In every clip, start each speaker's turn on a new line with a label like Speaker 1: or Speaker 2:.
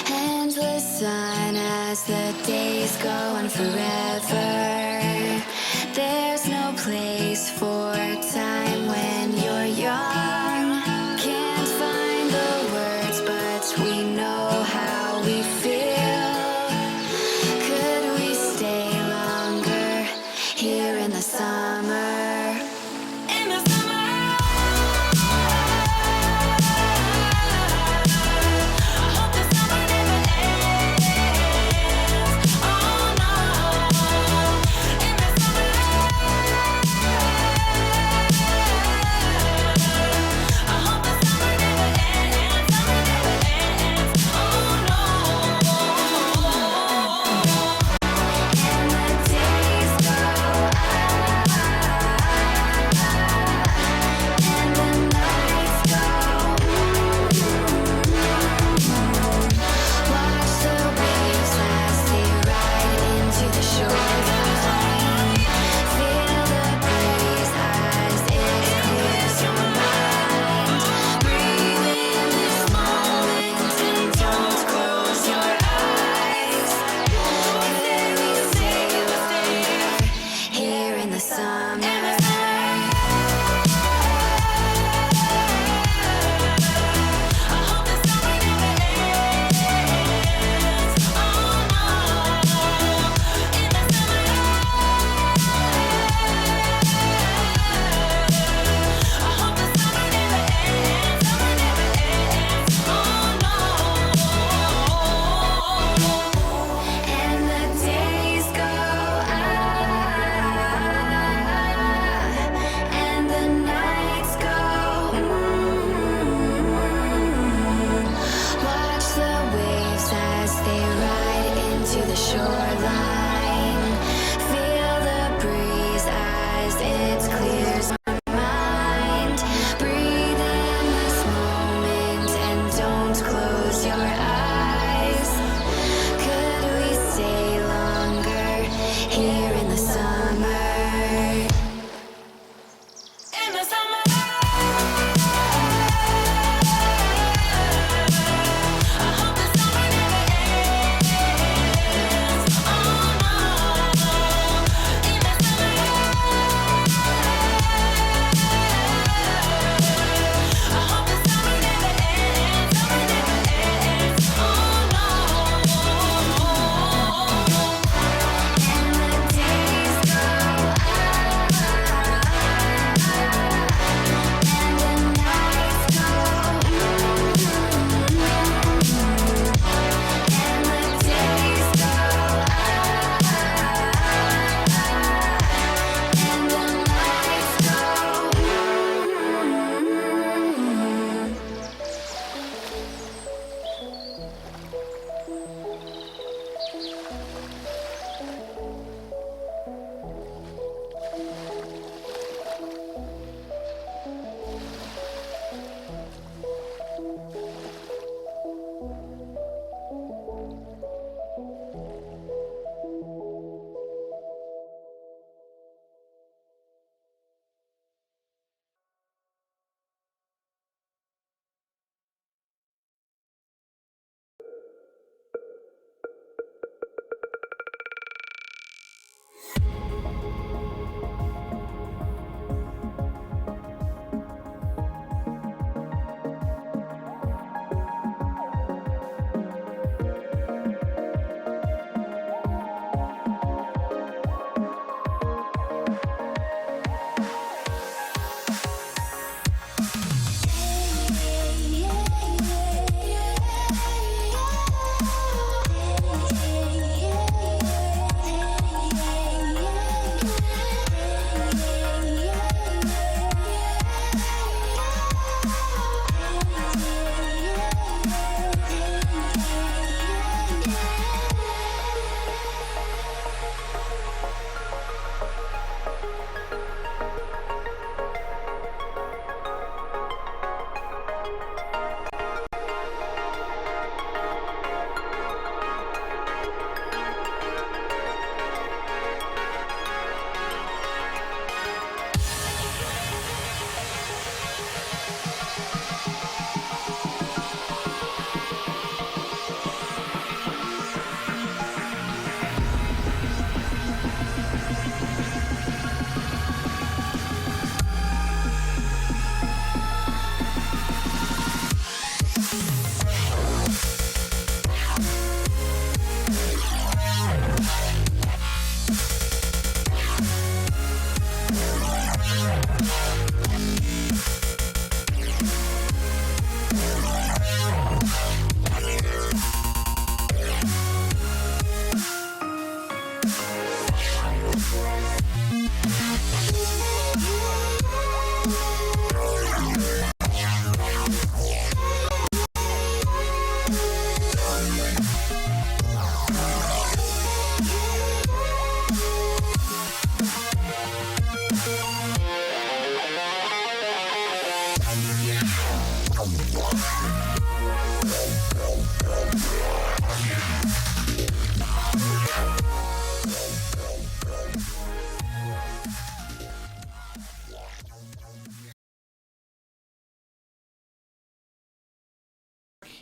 Speaker 1: Endless sun as the days go on forever. There's no place for time when you're young. Can't find the words, but we know how we feel. Could we stay longer here in the summer? In the summer. Hope the summer never ends. Oh no. In the summer.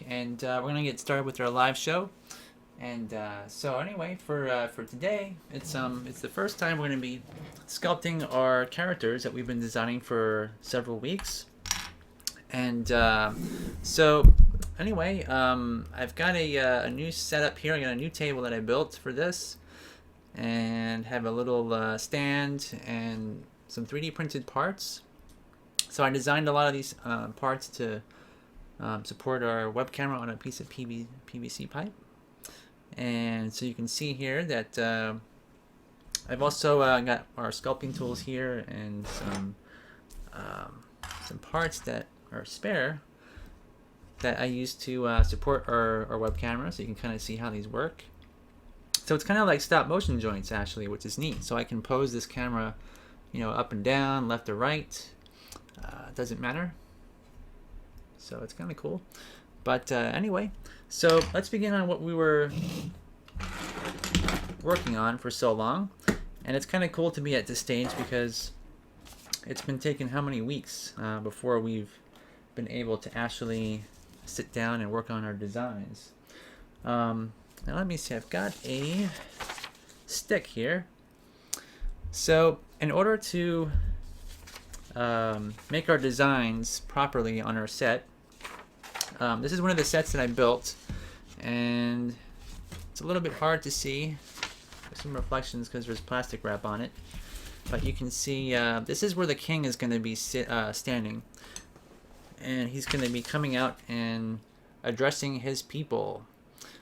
Speaker 2: and we're gonna get started with our live show. And so anyway, for today, it's the first time we're gonna be sculpting our characters that we've been designing for several weeks. And so anyway, I've got a new setup here. I got a new table that I built for this, and have a little stand and some 3D printed parts. So I designed a lot of these parts to support our web camera on a piece of PVC pipe. And so you can see here that I've also got our sculpting tools here and some parts that are spare that I use to support our web camera, so you can kind of see how these work. So it's kind of like stop motion joints actually, which is neat. So I can pose this camera, up and down, left or right. Doesn't matter. So it's kind of cool. But anyway, so let's begin on what we were working on for so long. And it's kind of cool to be at this stage because it's been taking how many weeks before we've been able to actually sit down and work on our designs. Now let me see, I've got a stick here. So in order to make our designs properly on our set, this is one of the sets that I built, and it's a little bit hard to see. There's some reflections because there's plastic wrap on it, but you can see this is where the king is going to be standing, and he's going to be coming out and addressing his people.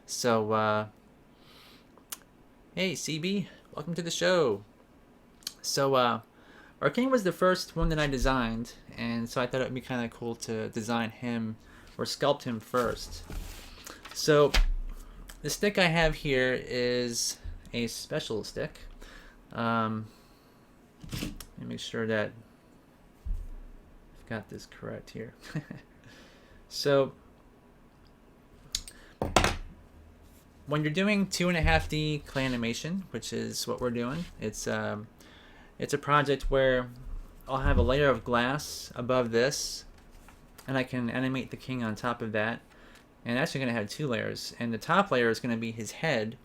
Speaker 2: So hey CB, welcome to the show. So our king was the first one that I designed, and so I thought it would be kind of cool to design him or sculpt him first. So the stick I have here is a special stick. Let me make sure that I've got this correct here. So when you're doing 2.5D clay animation, which is what we're doing, it's a project where I'll have a layer of glass above this, and I can animate the king on top of that. And actually going to have two layers, and the top layer is going to be his head,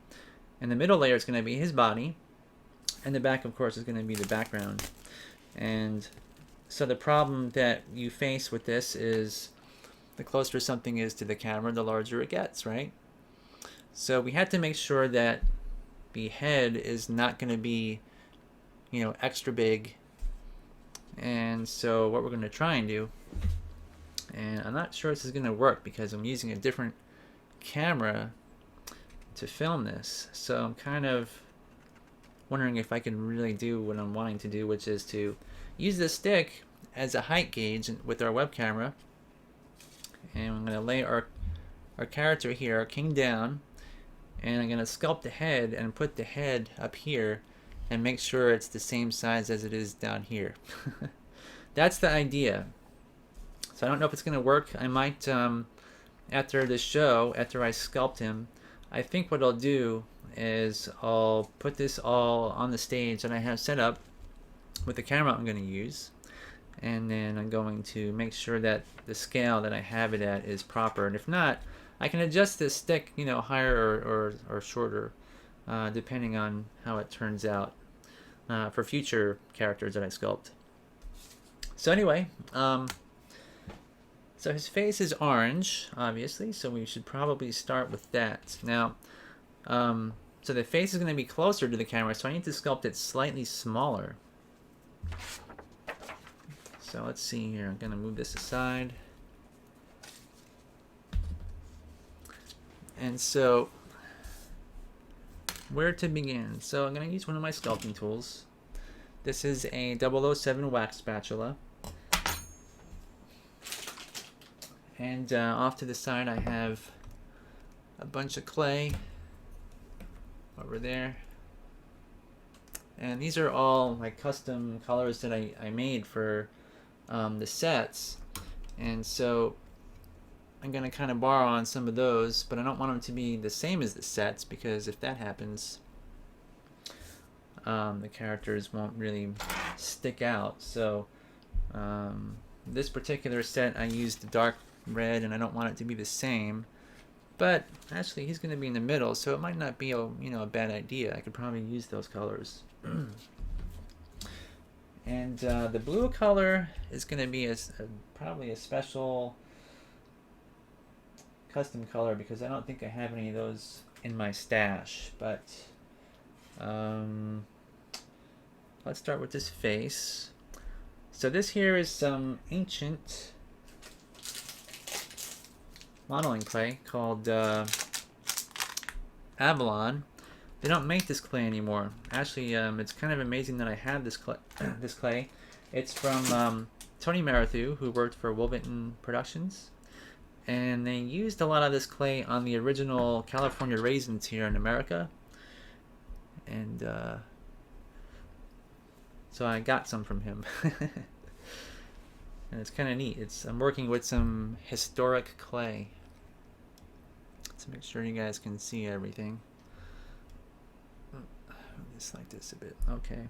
Speaker 2: and the middle layer is going to be his body, and the back of course is going to be the background. And so the problem that you face with this is the closer something is to the camera, the larger it gets, right? So we had to make sure that the head is not going to be extra big. And so what we're going to try and do, and I'm not sure this is going to work because I'm using a different camera to film this, so I'm kind of wondering if I can really do what I'm wanting to do, which is to use this stick as a height gauge with our web camera, and I'm going to lay our character here, our king, down, and I'm going to sculpt the head and put the head up here and make sure it's the same size as it is down here. That's the idea. So I don't know if it's going to work. I might, after this show, after I sculpt him, I think what I'll do is I'll put this all on the stage that I have set up with the camera I'm going to use, and then I'm going to make sure that the scale that I have it at is proper. And if not, I can adjust this stick, higher or shorter, depending on how it turns out for future characters that I sculpt. So anyway, so his face is orange, obviously, so we should probably start with that. Now, so the face is going to be closer to the camera, so I need to sculpt it slightly smaller. So let's see here. I'm going to move this aside. And so, where to begin? So I'm going to use one of my sculpting tools. This is a 007 wax spatula. And off to the side I have a bunch of clay over there. And these are all my custom colors that I made for the sets. And so I'm going to kind of borrow on some of those, but I don't want them to be the same as the sets, because if that happens, the characters won't really stick out. So this particular set I used dark red, and I don't want it to be the same. But actually, he's going to be in the middle, so it might not be a bad idea. I could probably use those colors. And the blue color is going to be probably a special custom color because I don't think I have any of those in my stash. But let's start with this face. So this here is some ancient modeling clay called Avalon. They don't make this clay anymore. Actually, it's kind of amazing that I have this clay. It's from Tony Marathu, who worked for Wolverton Productions. And they used a lot of this clay on the original California raisins here in America. And so I got some from him. And it's kind of neat. I'm working with some historic clay. Let's make sure you guys can see everything. Just like this a bit. Okay.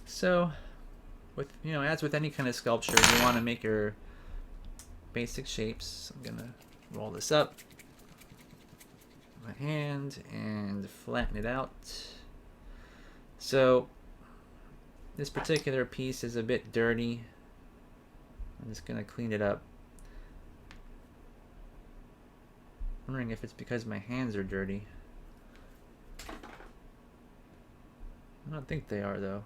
Speaker 2: So, as with any kind of sculpture, you want to make your basic shapes. I'm gonna roll this up my hand and flatten it out. So this particular piece is a bit dirty. I'm just gonna clean it up. I'm wondering if it's because my hands are dirty. I don't think they are though.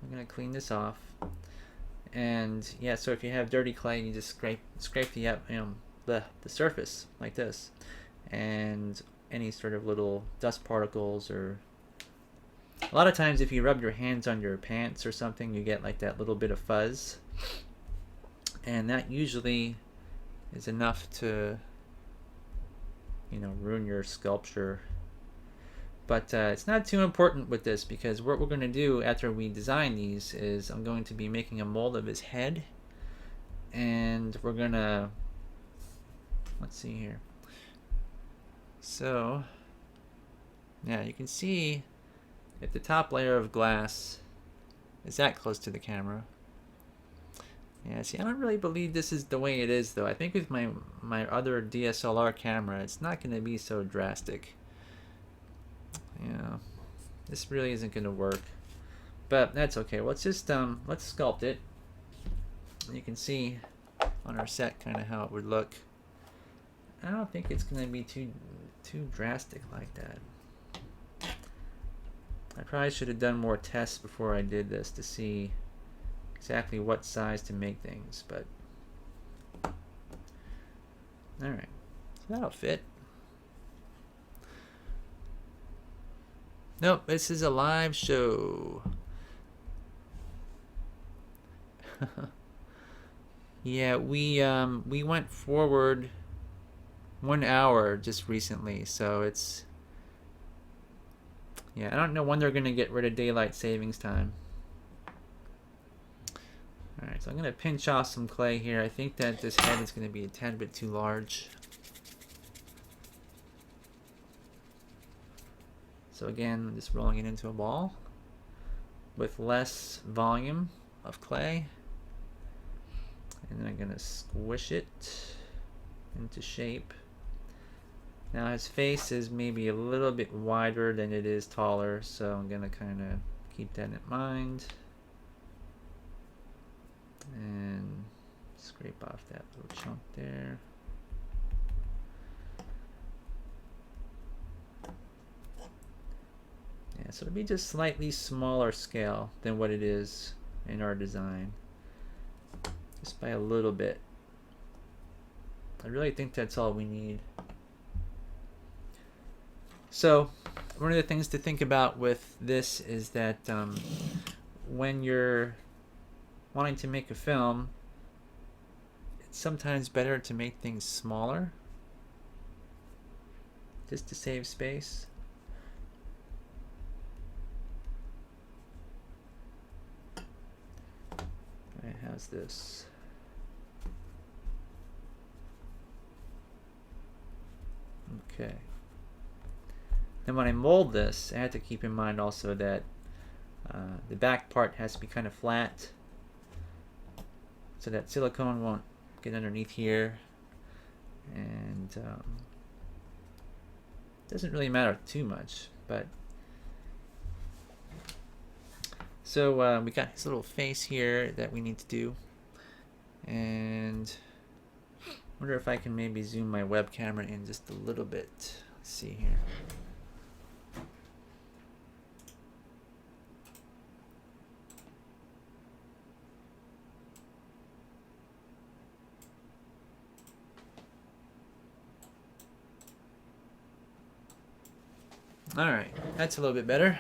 Speaker 2: I'm gonna clean this off. And yeah, so if you have dirty clay, you just scrape the surface like this, and any sort of little dust particles, or a lot of times if you rub your hands on your pants or something, you get like that little bit of fuzz, and that usually is enough to ruin your sculpture. But it's not too important with this, because what we're going to do after we design these is I'm going to be making a mold of his head, and we're going to, let's see here. So yeah, you can see if the top layer of glass is that close to the camera. Yeah, see, I don't really believe this is the way it is though. I think with my other DSLR camera, it's not going to be so drastic. Yeah, this really isn't going to work, but that's okay. Let's just let's sculpt it. You can see on our set kind of how it would look. I don't think it's going to be too drastic like that. I probably should have done more tests before I did this to see exactly what size to make things, but all right, so that'll fit. Nope, this is a live show. Yeah, we went forward 1 hour just recently, so it's, yeah, I don't know when they're gonna get rid of daylight savings time. Alright, so I'm gonna pinch off some clay here. I think that this head is gonna be a tad bit too large. So again, I'm just rolling it into a ball with less volume of clay. And then I'm going to squish it into shape. Now his face is maybe a little bit wider than it is taller, so I'm going to kind of keep that in mind. And scrape off that little chunk there. Yeah, so it'll be just slightly smaller scale than what it is in our design. Just by a little bit. I really think that's all we need. So, one of the things to think about with this is that when you're wanting to make a film, it's sometimes better to make things smaller, just to save space. Alright, how's this? Okay. Then when I mold this, I have to keep in mind also that the back part has to be kind of flat. so that silicone won't get underneath here, and doesn't really matter too much. But so we got his little face here that we need to do, and I wonder if I can maybe zoom my web camera in just a little bit. Let's see here. Alright, that's a little bit better.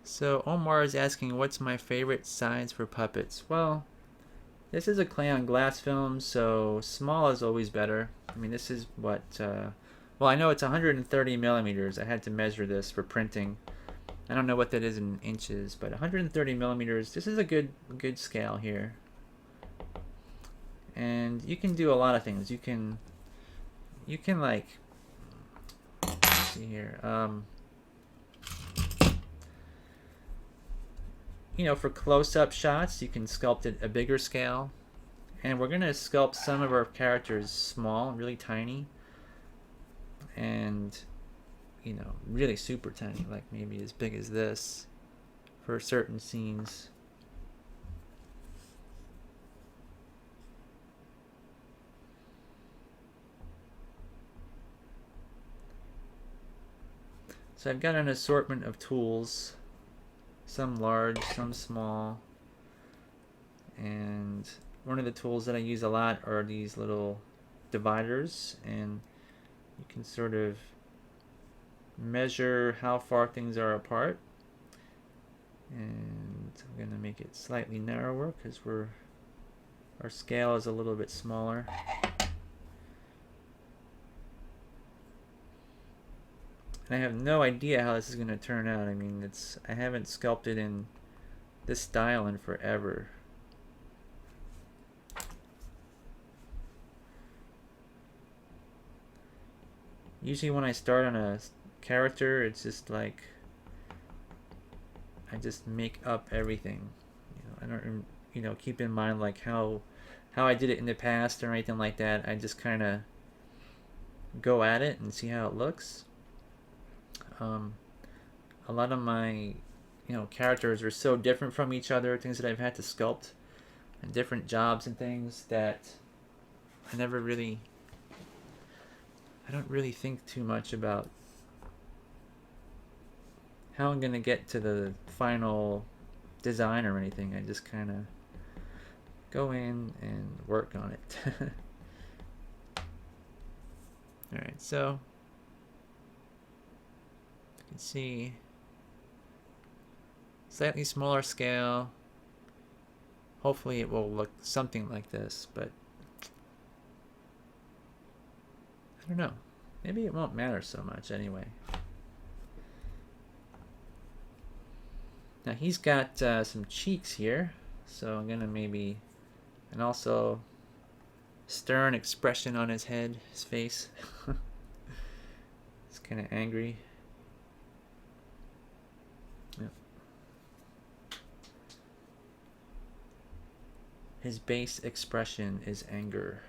Speaker 2: So Omar is asking, what's my favorite size for puppets? Well, this is a clay on glass film, so small is always better. I mean, this is what, well, I know it's 130 millimeters. I had to measure this for printing. I don't know what that is in inches, but 130 millimeters, this is a good scale here. And you can do a lot of things. You can like, let's see here, you know, for close-up shots, you can sculpt it a bigger scale. And we're gonna sculpt some of our characters small, really tiny, and you know, really super tiny, like maybe as big as this for certain scenes. So I've got an assortment of tools, some large, some small, and one of the tools that I use a lot are these little dividers, and you can sort of measure how far things are apart. And I'm going to make it slightly narrower because our scale is a little bit smaller. And I have no idea how this is going to turn out. I mean, I haven't sculpted in this style in forever. Usually when I start on a character, it's just like I just make up everything. You know, I don't, you know, keep in mind like how I did it in the past or anything like that. I just kind of go at it and see how it looks. A lot of my, you know, characters are so different from each other, things that I've had to sculpt and different jobs and things that I don't really think too much about how I'm gonna get to the final design or anything. I just kind of go in and work on it. Alright, so you can see slightly smaller scale. Hopefully it will look something like this, but I don't know. Maybe it won't matter so much anyway. Now he's got some cheeks here, so I'm gonna maybe, and also stern expression on his head, his face. It's kind of angry. Yep. His base expression is anger.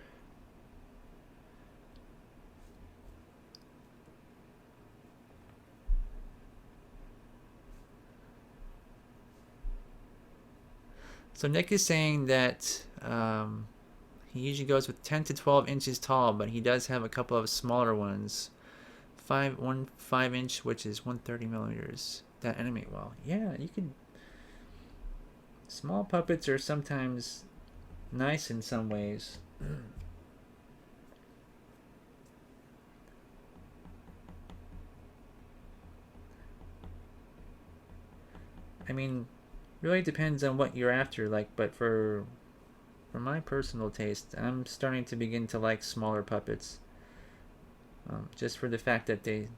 Speaker 2: So Nick is saying that he usually goes with 10 to 12 inches tall, but he does have a couple of smaller ones. 5 inch, which is 130 millimeters. That animate well. Yeah, you could. Small puppets are sometimes nice in some ways. I mean, really depends on what you're after, like, but for my personal taste, I'm starting to begin to like smaller puppets. Just for the fact that they,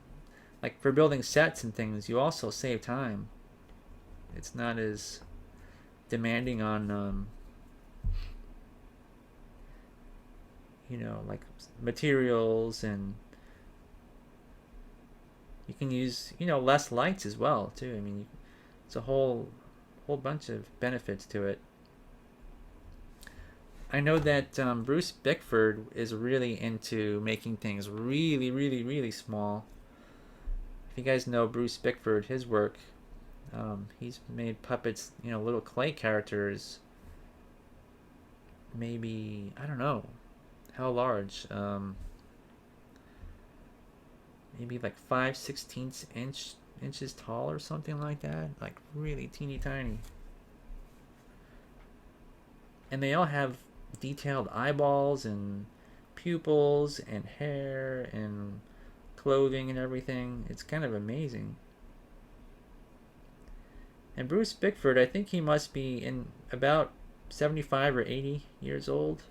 Speaker 2: like, for building sets and things, you also save time. It's not as demanding on, you know, like materials, and you can use, you know, less lights as well too. I mean, It's a whole bunch of benefits to it. I know that Bruce Bickford is really into making things really, really, really small. If you guys know Bruce Bickford, his work, he's made puppets, little clay characters. Maybe, I don't know how large. Maybe like 5/16 inches tall or something like that. Like really teeny tiny. And they all have detailed eyeballs and pupils and hair and clothing and everything. It's kind of amazing. And Bruce Bickford, I think he must be in about 75 or 80 years old.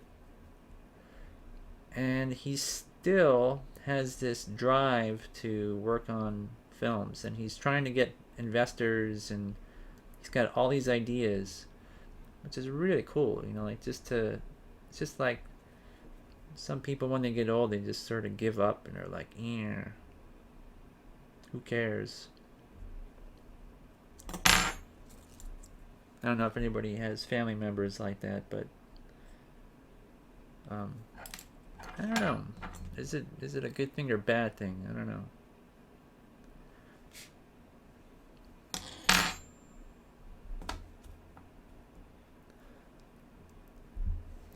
Speaker 2: And he still has this drive to work on films. And he's trying to get investors, and he's got all these ideas, which is really cool. It's just like some people when they get old, they just sort of give up and they're like, yeah, who cares? I don't know if anybody has family members like that, but I don't know. Is it a good thing or bad thing? I don't know.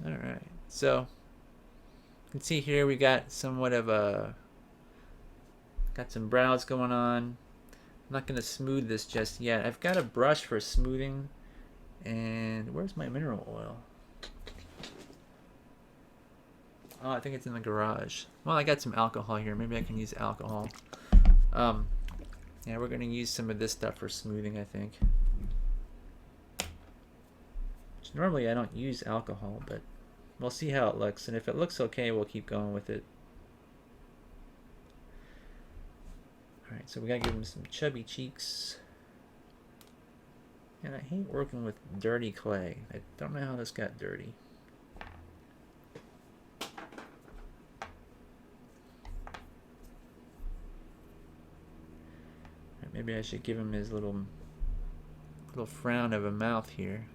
Speaker 2: All right. So you can see here we got somewhat of got some brows going on. I'm not going to smooth this just yet. I've got a brush for smoothing. And where's my mineral oil? Oh, I think it's in the garage. Well, I got some alcohol here. Maybe I can use alcohol. Yeah, we're going to use some of this stuff for smoothing, I think. Which normally I don't use alcohol, but we'll see how it looks. And if it looks okay, we'll keep going with it. Alright, so we got to give him some chubby cheeks. And I hate working with dirty clay. I don't know how this got dirty. Maybe I should give him his little frown of a mouth here.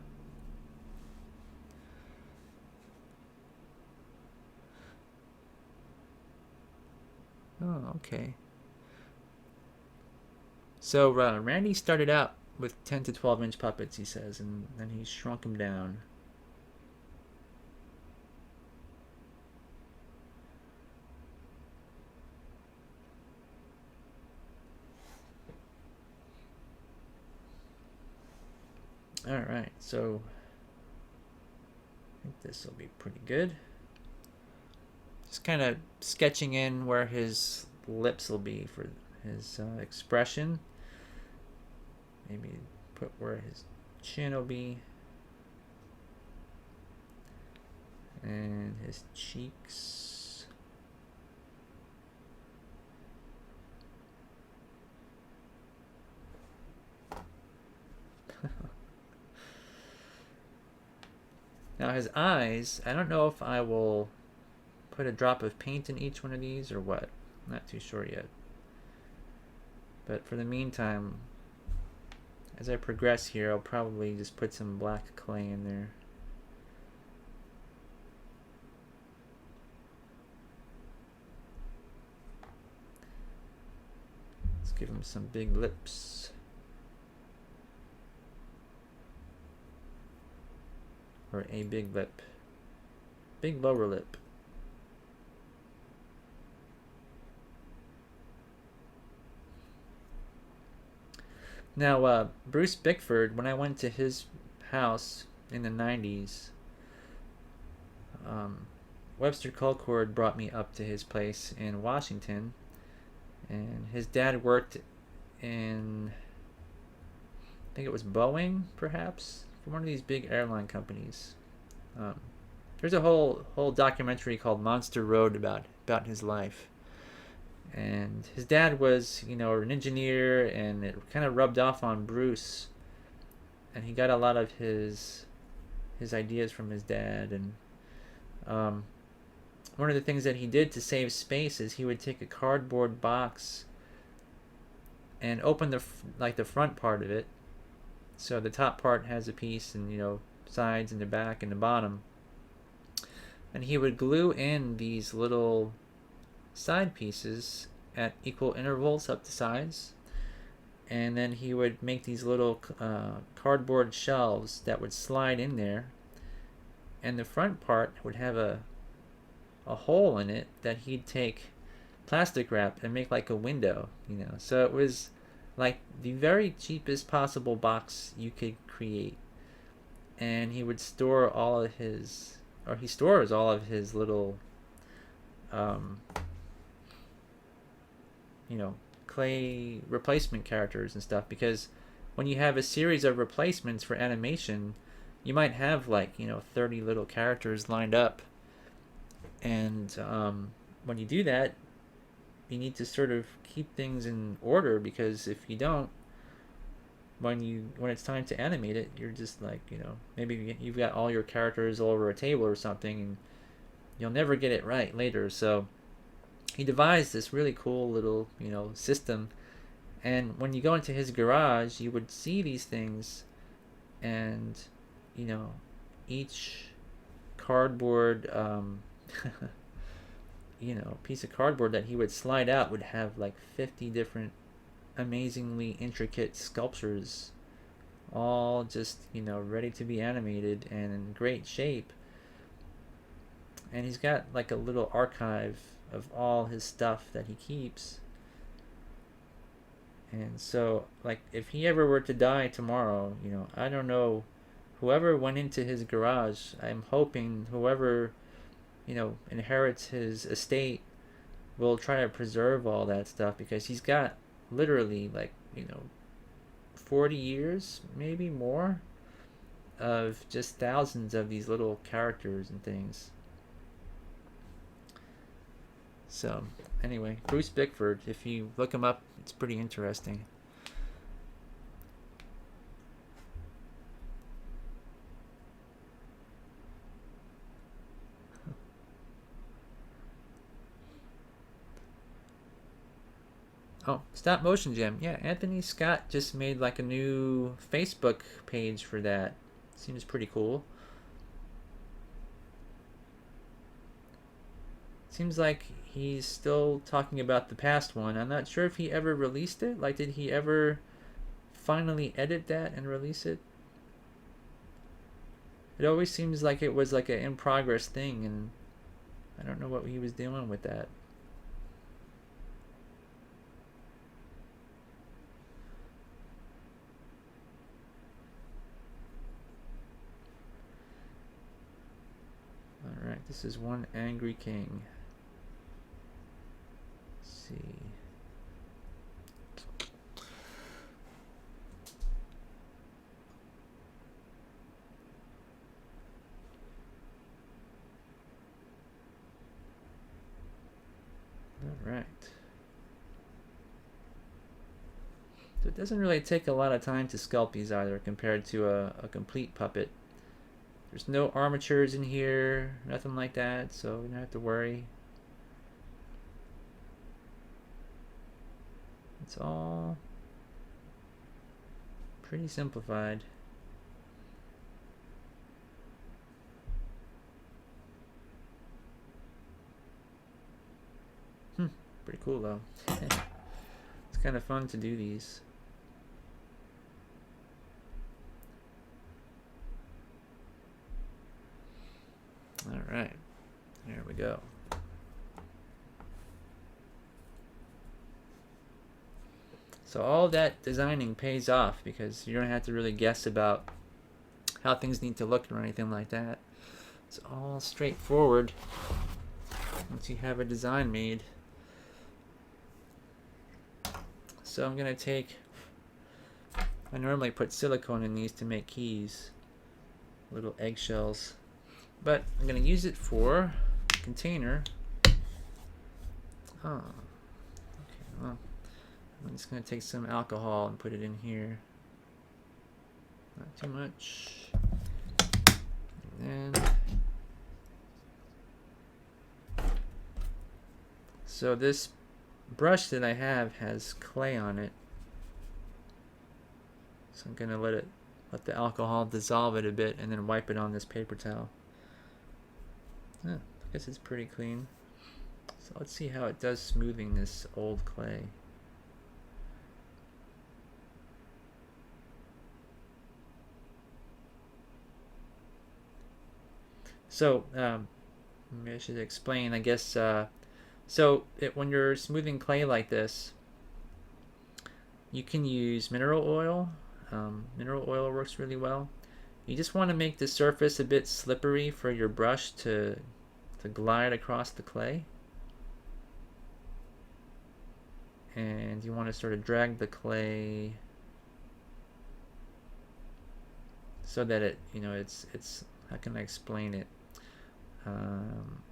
Speaker 2: Oh, okay. So Randy started out with 10 to 12 inch puppets, he says, and then he shrunk them down. Alright, so I think this will be pretty good. Just kind of sketching in where his lips will be for his expression. Maybe put where his chin will be. And his cheeks. Now his eyes, I don't know if I will put a drop of paint in each one of these or what. I'm not too sure yet. But for the meantime, as I progress here, I'll probably just put some black clay in there. Let's give him some big lips. Or a big lip. Big lower lip. Now, Bruce Bickford, when I went to his house in the 90s, Webster Colcord brought me up to his place in Washington, and his dad worked in, I think it was Boeing, perhaps, for one of these big airline companies. There's a whole documentary called Monster Road about his life. And his dad was, an engineer, and it kind of rubbed off on Bruce. And he got a lot of his ideas from his dad. And one of the things that he did to save space is he would take a cardboard box and open the front part of it, So the top part has a piece, and sides and the back and the bottom. And he would glue in these little side pieces at equal intervals up the sides, and then he would make these little cardboard shelves that would slide in there, and the front part would have a hole in it that he'd take plastic wrap and make like a window, so it was like the very cheapest possible box you could create. And he would store all of his, or he stores all of his little clay replacement characters and stuff, because when you have a series of replacements for animation, you might have 30 little characters lined up. And when you do that, you need to sort of keep things in order, because if you don't, when it's time to animate it, you're just maybe you've got all your characters all over a table or something, and you'll never get it right later. So he devised this really cool little system, and when you go into his garage, you would see these things, and each cardboard piece of cardboard that he would slide out would have 50 different amazingly intricate sculptures, all just ready to be animated and in great shape. And he's got a little archive of all his stuff that he keeps. And so if he ever were to die tomorrow, I don't know, whoever went into his garage, I'm hoping whoever inherits his estate will try to preserve all that stuff, because he's got literally 40 years, maybe more, of just thousands of these little characters and things. So anyway, Bruce Bickford, if you look him up, it's pretty interesting. Oh, Stop Motion Gym. Yeah, Anthony Scott just made a new Facebook page for that. Seems pretty cool. Seems like he's still talking about the past one. I'm not sure if he ever released it. Did he ever finally edit that and release it? It always seems like it was an in progress thing, and I don't know what he was doing with that. Alright, this is One Angry King. Let's see. Alright. So it doesn't really take a lot of time to sculpt these either, compared to a complete puppet. There's no armatures in here, nothing like that, so you don't have to worry. It's all pretty simplified. Pretty cool though. It's kind of fun to do these. Alright, there we go. So all that designing pays off, because you don't have to really guess about how things need to look or anything like that. It's all straightforward once you have a design made. So I'm going to take, I normally put silicone in these to make keys, little eggshells. But I'm going to use it for a container. Oh, okay, well, I'm just going to take some alcohol and put it in here. Not too much. And then, so this brush that I have has clay on it. So I'm going to let it let the alcohol dissolve it a bit, and then wipe it on this paper towel. I guess it's pretty clean. So let's see how it does smoothing this old clay. So maybe I should explain, I guess. When you're smoothing clay like this, you can use mineral oil. Mineral oil works really well. You just want to make the surface a bit slippery for your brush to glide across the clay. And you want to sort of drag the clay so that it's how can I explain it?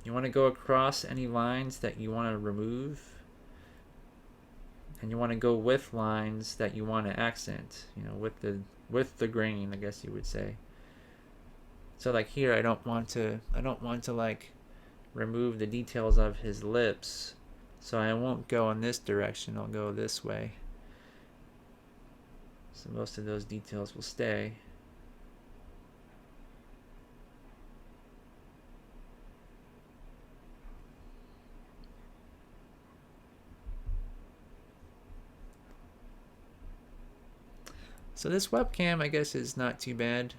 Speaker 2: You want to go across any lines that you want to remove, and you want to go with lines that you want to accent, with the grain, I guess you would say. So like here, I don't want to like remove the details of his lips, so I won't go in this direction. I'll go this way. So most of those details will stay. So this webcam, I guess, is not too bad.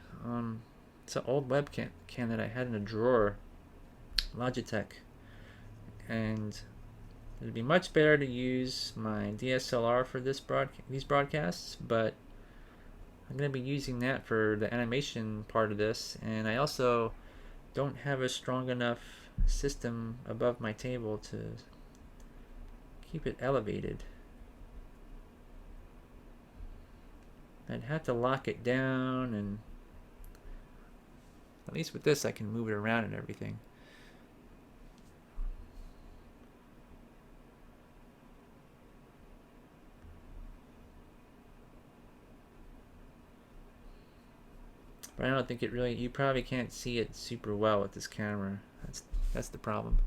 Speaker 2: It's an old webcam that I had in a drawer, Logitech, and it'd be much better to use my DSLR for these broadcasts, but I'm going to be using that for the animation part of this, and I also don't have a strong enough system above my table to keep it elevated. I'd have to lock it down, and at least with this I can move it around and everything. But I don't think it really, you probably can't see it super well with this camera. That's the problem.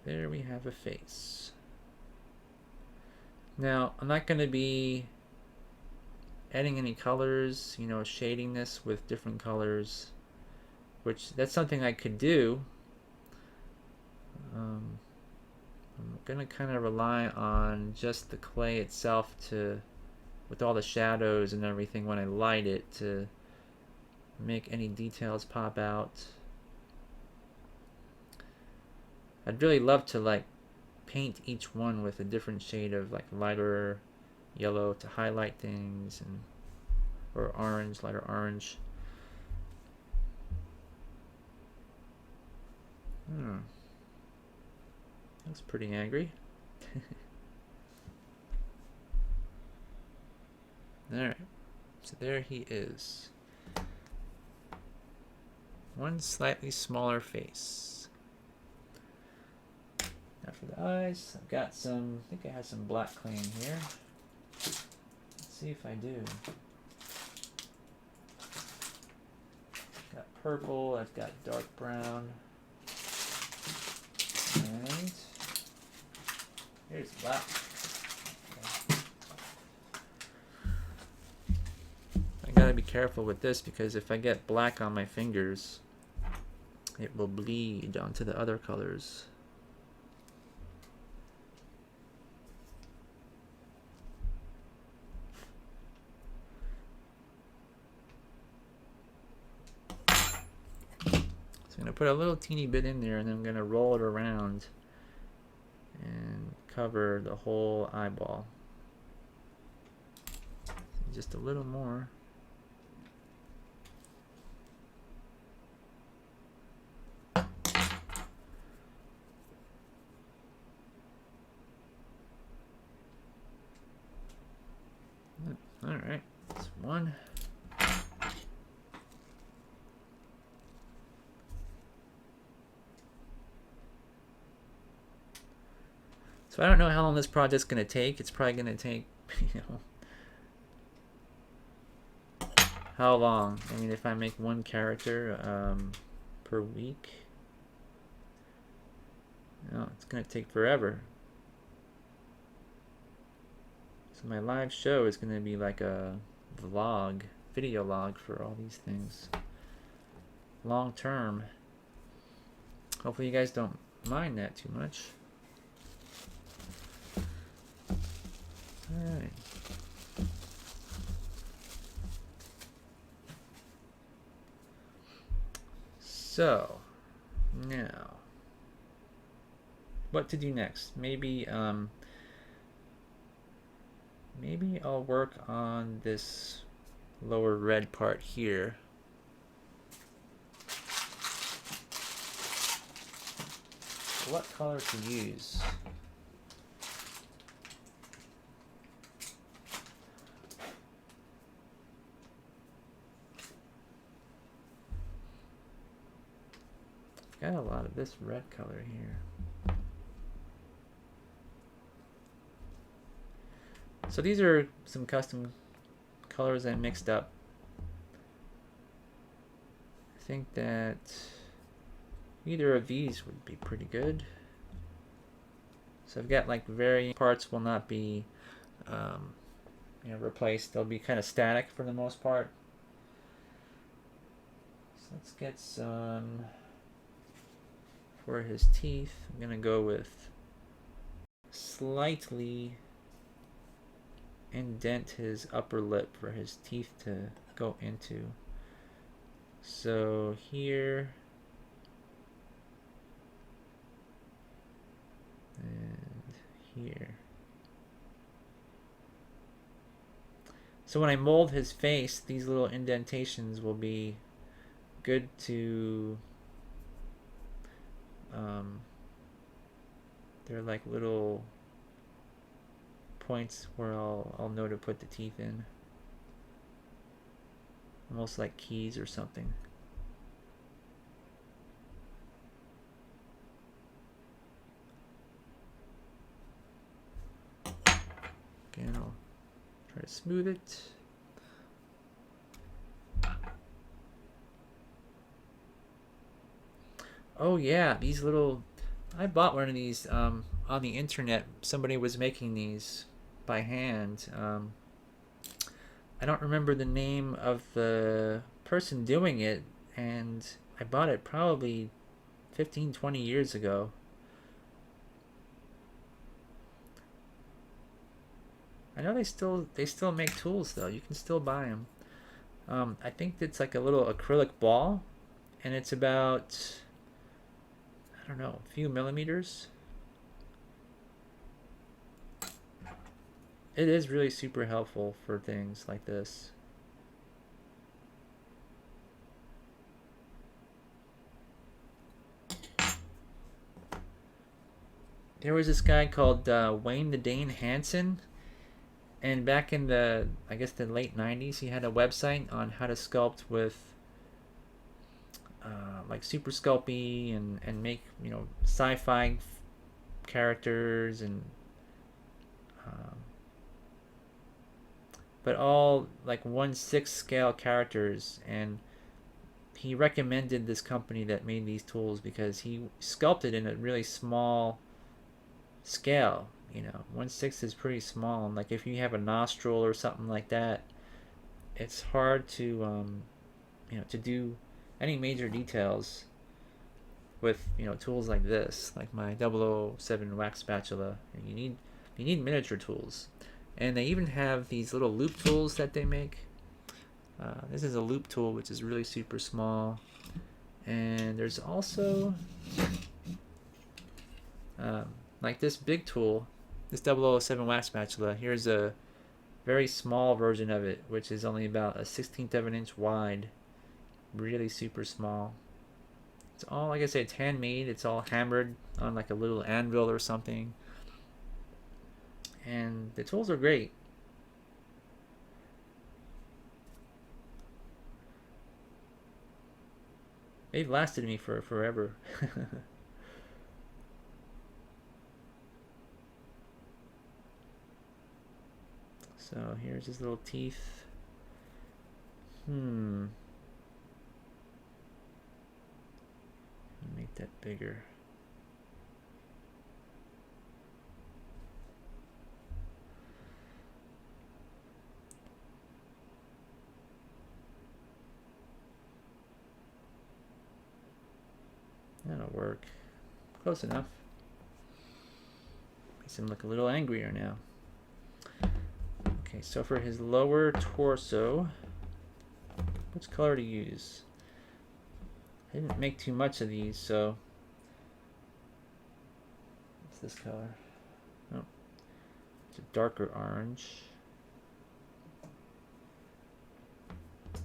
Speaker 2: There we have a face. Now, I'm not going to be adding any colors, shading this with different colors, which that's something I could do. I'm going to kind of rely on just the clay itself with all the shadows and everything when I light it, to make any details pop out. I'd really love to like paint each one with a different shade of like lighter yellow to highlight things, or orange, lighter orange. That's pretty angry. Alright, so there he is. One slightly smaller face. Now for the eyes, I've got some, I think I have some black clay in here. Let's see if I do. I've got purple, I've got dark brown, and here's black. I gotta be careful with this, because if I get black on my fingers, it will bleed onto the other colors. I'm going to put a little teeny bit in there, and then I'm going to roll it around and cover the whole eyeball. Just a little more. All right, that's one. So I don't know how long this project's going to take. It's probably going to take, how long. I mean, if I make one character per week, no, it's gonna take forever. So my live show is gonna be like a vlog, video log for all these things. Long term. Hopefully you guys don't mind that too much. Alright. So, now, what to do next? Maybe I'll work on this lower red part here. What color to use? Got a lot of this red color here. So these are some custom colors I mixed up. I think that either of these would be pretty good. So I've got like varying parts will not be replaced. They'll be kind of static for the most part. So let's get some for his teeth. I'm gonna go with slightly indent his upper lip for his teeth to go into. So here and here. So when I mold his face, these little indentations will be good to they're like little points where I'll know to put the teeth in. Almost like keys or something. Again, I'll try to smooth it. Oh yeah, these little, I bought one of these on the internet. Somebody was making these by hand. I don't remember the name of the person doing it, and I bought it probably 15-20 years ago. I know they still make tools though. You can still buy them. I think it's like a little acrylic ball, and it's about, I don't know, a few millimeters. It is really super helpful for things like this. There was this guy called Wayne the Dane Hansen, and back in the, I guess the late 90s, he had a website on how to sculpt with like super sculpey and make, sci-fi characters and but all like 1/6 scale characters, and he recommended this company that made these tools because he sculpted in a really small scale. 1/6 is pretty small, and like if you have a nostril or something like that, it's hard to to do any major details with tools like this, like my 007 wax spatula. You need miniature tools, and they even have these little loop tools that they make. This is a loop tool which is really super small, and there's also like this big tool, this 007 wax spatula. Here's a very small version of it, which is only about a 1/16 of an inch wide, really super small. It's all, like I said, it's handmade. It's all hammered on like a little anvil or something, and the tools are great. They've lasted me for forever. So here's his little teeth. Make that bigger. That'll work. Close enough. Makes him look a little angrier now. Okay, so for his lower torso, which color to use? I didn't make too much of these, so what's this color? Oh, it's a darker orange.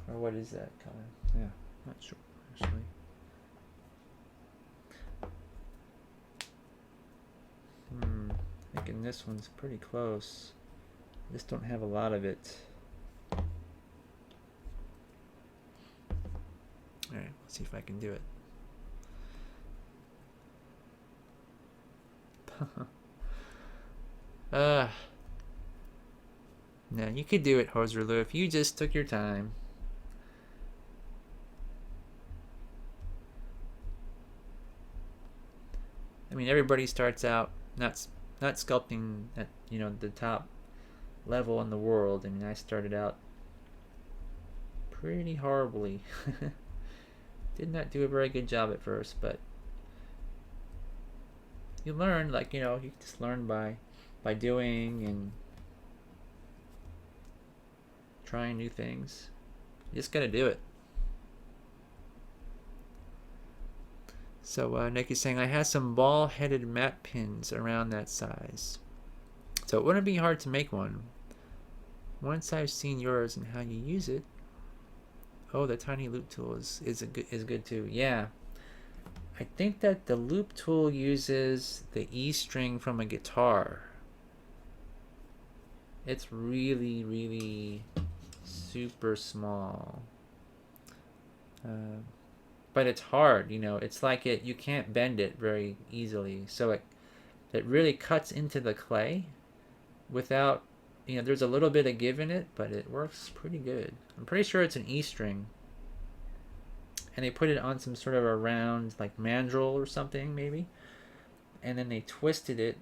Speaker 2: Or what is that color? Yeah, not sure actually. Thinking this one's pretty close. I just don't have a lot of it. Alright, let's see if I can do it. No, you could do it, Hoserlu, if you just took your time. I mean, everybody starts out not sculpting at the top level in the world. I mean, I started out pretty horribly. Did not do a very good job at first, but you learn, like, you just learn by doing and trying new things. You just gotta do it. So Nick is saying, I have some ball-headed mat pins around that size. So it wouldn't be hard to make one. Once I've seen yours and how you use it. Oh, the tiny loop tool is good too. Yeah. I think that the loop tool uses the E string from a guitar. It's really, really super small. But it's hard, it's like you can't bend it very easily. So it really cuts into the clay without, there's a little bit of give in it, but it works pretty good. I'm pretty sure it's an E string. And they put it on some sort of a round, like mandrel or something, maybe. And then they twisted it.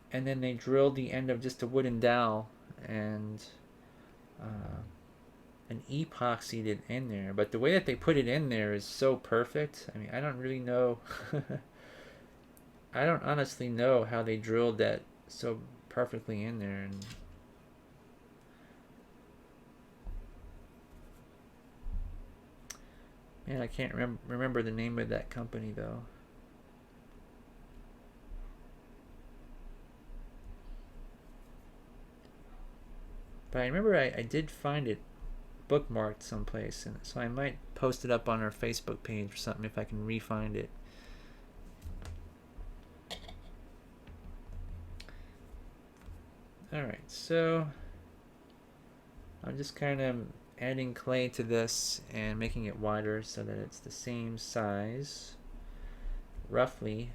Speaker 2: And then they drilled the end of just a wooden dowel and epoxied it in there. But the way that they put it in there is so perfect. I mean, I don't really know. I don't honestly know how they drilled that so perfectly in there. Man, I can't remember the name of that company though. But I remember I did find it bookmarked someplace, and so I might post it up on our Facebook page or something if I can re-find it. Alright, so I'm just kind of adding clay to this and making it wider so that it's the same size, roughly,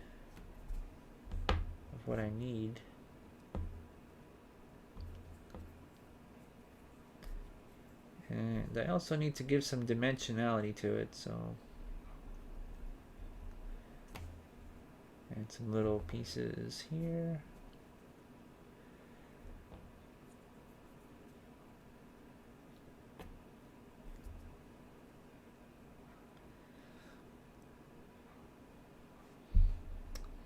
Speaker 2: of what I need. And I also need to give some dimensionality to it, so add some little pieces here.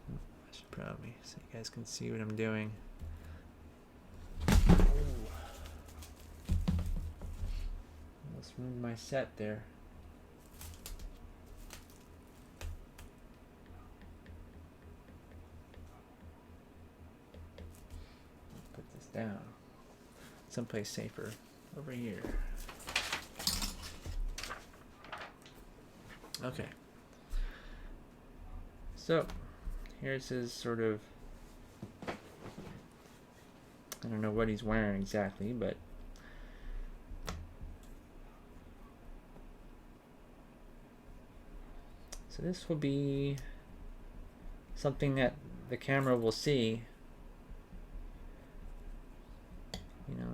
Speaker 2: I should probably, so you guys can see what I'm doing. Ruined my set there. Put this down someplace safer, over here. Okay, so here's his sort of, I don't know what he's wearing exactly, but so this will be something that the camera will see,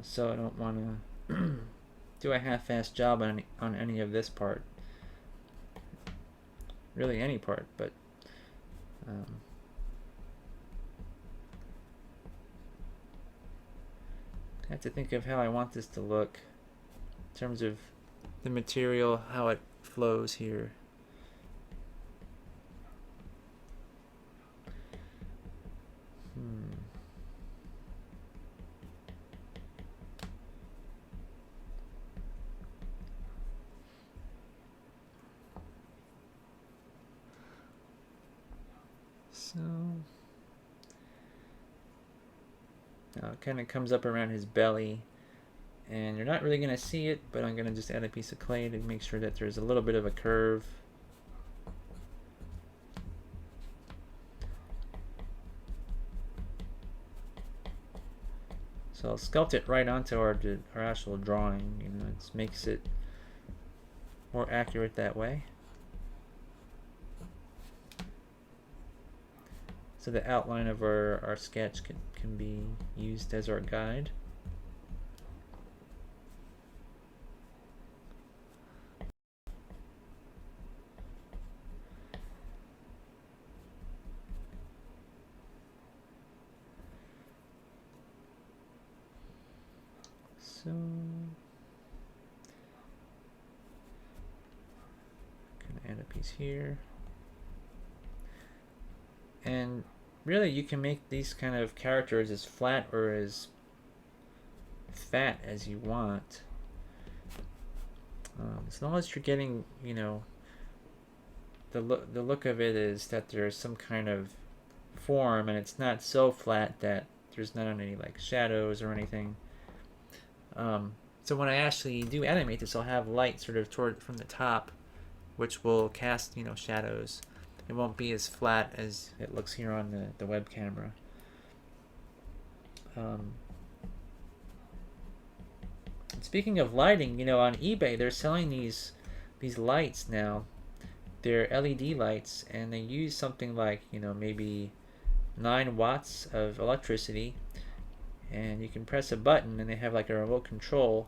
Speaker 2: so I don't want to do a half-assed job on any of this part. Really any part, but I have to think of how I want this to look in terms of the material, how it flows here. So now it kind of comes up around his belly, and you're not really going to see it, but I'm going to just add a piece of clay to make sure that there's a little bit of a curve. So I'll sculpt it right onto our actual drawing. You know, it makes it more accurate that way. So the outline of our sketch can be used as our guide. So gonna add a piece here. And really you can make these kind of characters as flat or as fat as you want. As long as you're getting, you know, the look of it is that there's some kind of form and it's not so flat that there's not any like shadows or anything. So when I actually do animate this, I'll have light sort of toward from the top, which will cast, you know, shadows. It won't be as flat as it looks here on the web camera. Speaking of lighting, you know, on eBay they're selling these lights now. They're LED lights, and they use something like, you know, maybe 9 watts of electricity, and you can press a button and they have like a remote control,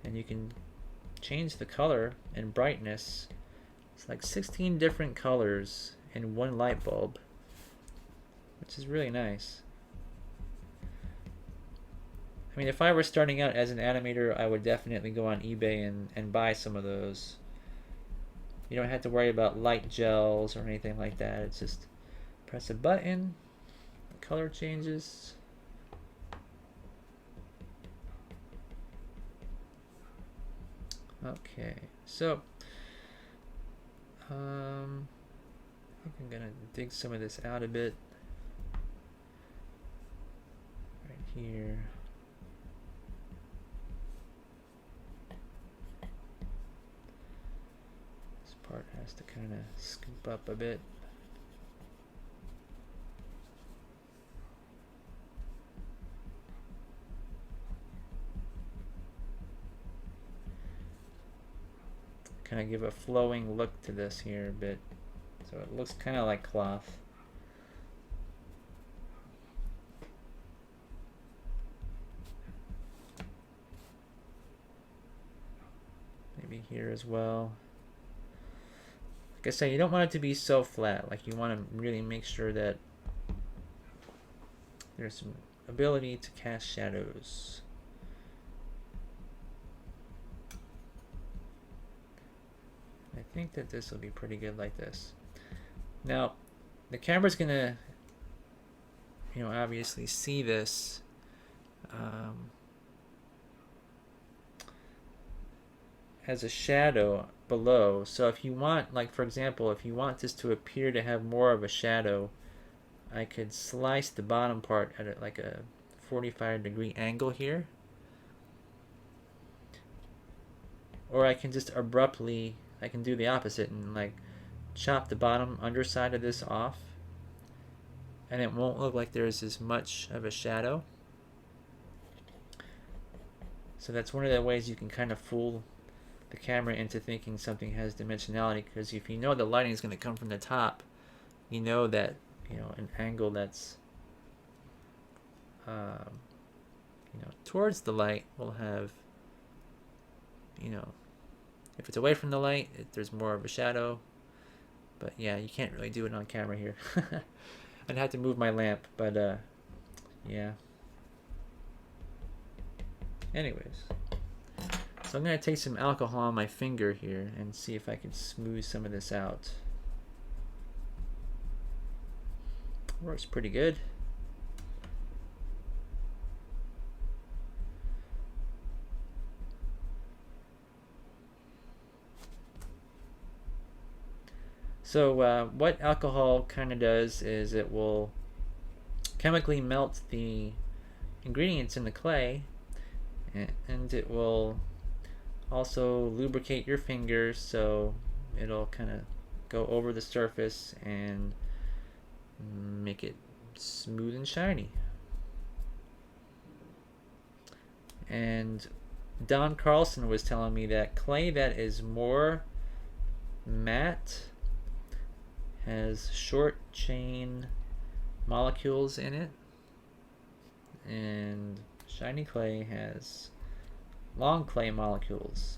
Speaker 2: and you can change the color and brightness. It's like 16 different colors in one light bulb, which is really nice. I mean, if I were starting out as an animator, I would definitely go on eBay and buy some of those. You don't have to worry about light gels or anything like that. It's just press a button, the color changes. Okay, so I think I'm gonna dig some of this out a bit right here. This part has to kind of scoop up a bit. Kind of give a flowing look to this here a bit, so it looks kind of like cloth. Maybe here as well. Like I say, you don't want it to be so flat. Like, you want to really make sure that there's some ability to cast shadows. I think that this will be pretty good like this. Now, the camera's gonna, you know, obviously see this. As a shadow below. So if you want, like for example, if you want this to appear to have more of a shadow, I could slice the bottom part at like a 45-degree angle here. Or I can just abruptly, I can do the opposite and like chop the bottom underside of this off, and it won't look like there's as much of a shadow. So that's one of the ways you can kind of fool the camera into thinking something has dimensionality, because if you know the lighting is going to come from the top, you know that, you know, an angle that's you know, towards the light will have you know, if it's away from the light, there's more of a shadow. But yeah, you can't really do it on camera here. I'd have to move my lamp, but yeah. Anyways, so I'm going to take some alcohol on my finger here and see if I can smooth some of this out. Works pretty good. So what alcohol kind of does is it will chemically melt the ingredients in the clay, and it will also lubricate your fingers, so it'll kind of go over the surface and make it smooth and shiny. And Don Carlson was telling me that clay that is more matte has short chain molecules in it, and shiny clay has long clay molecules.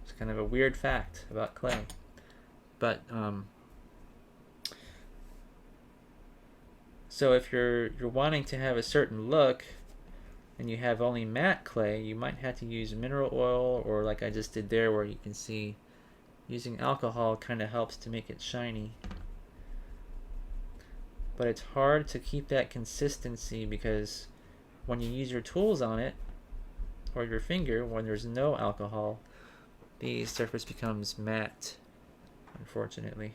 Speaker 2: It's kind of a weird fact about clay, but so if you're wanting to have a certain look and you have only matte clay, you might have to use mineral oil, or like I just did there, where you can see using alcohol kind of helps to make it shiny. But it's hard to keep that consistency, because when you use your tools on it, or your finger, when there's no alcohol, the surface becomes matte, unfortunately.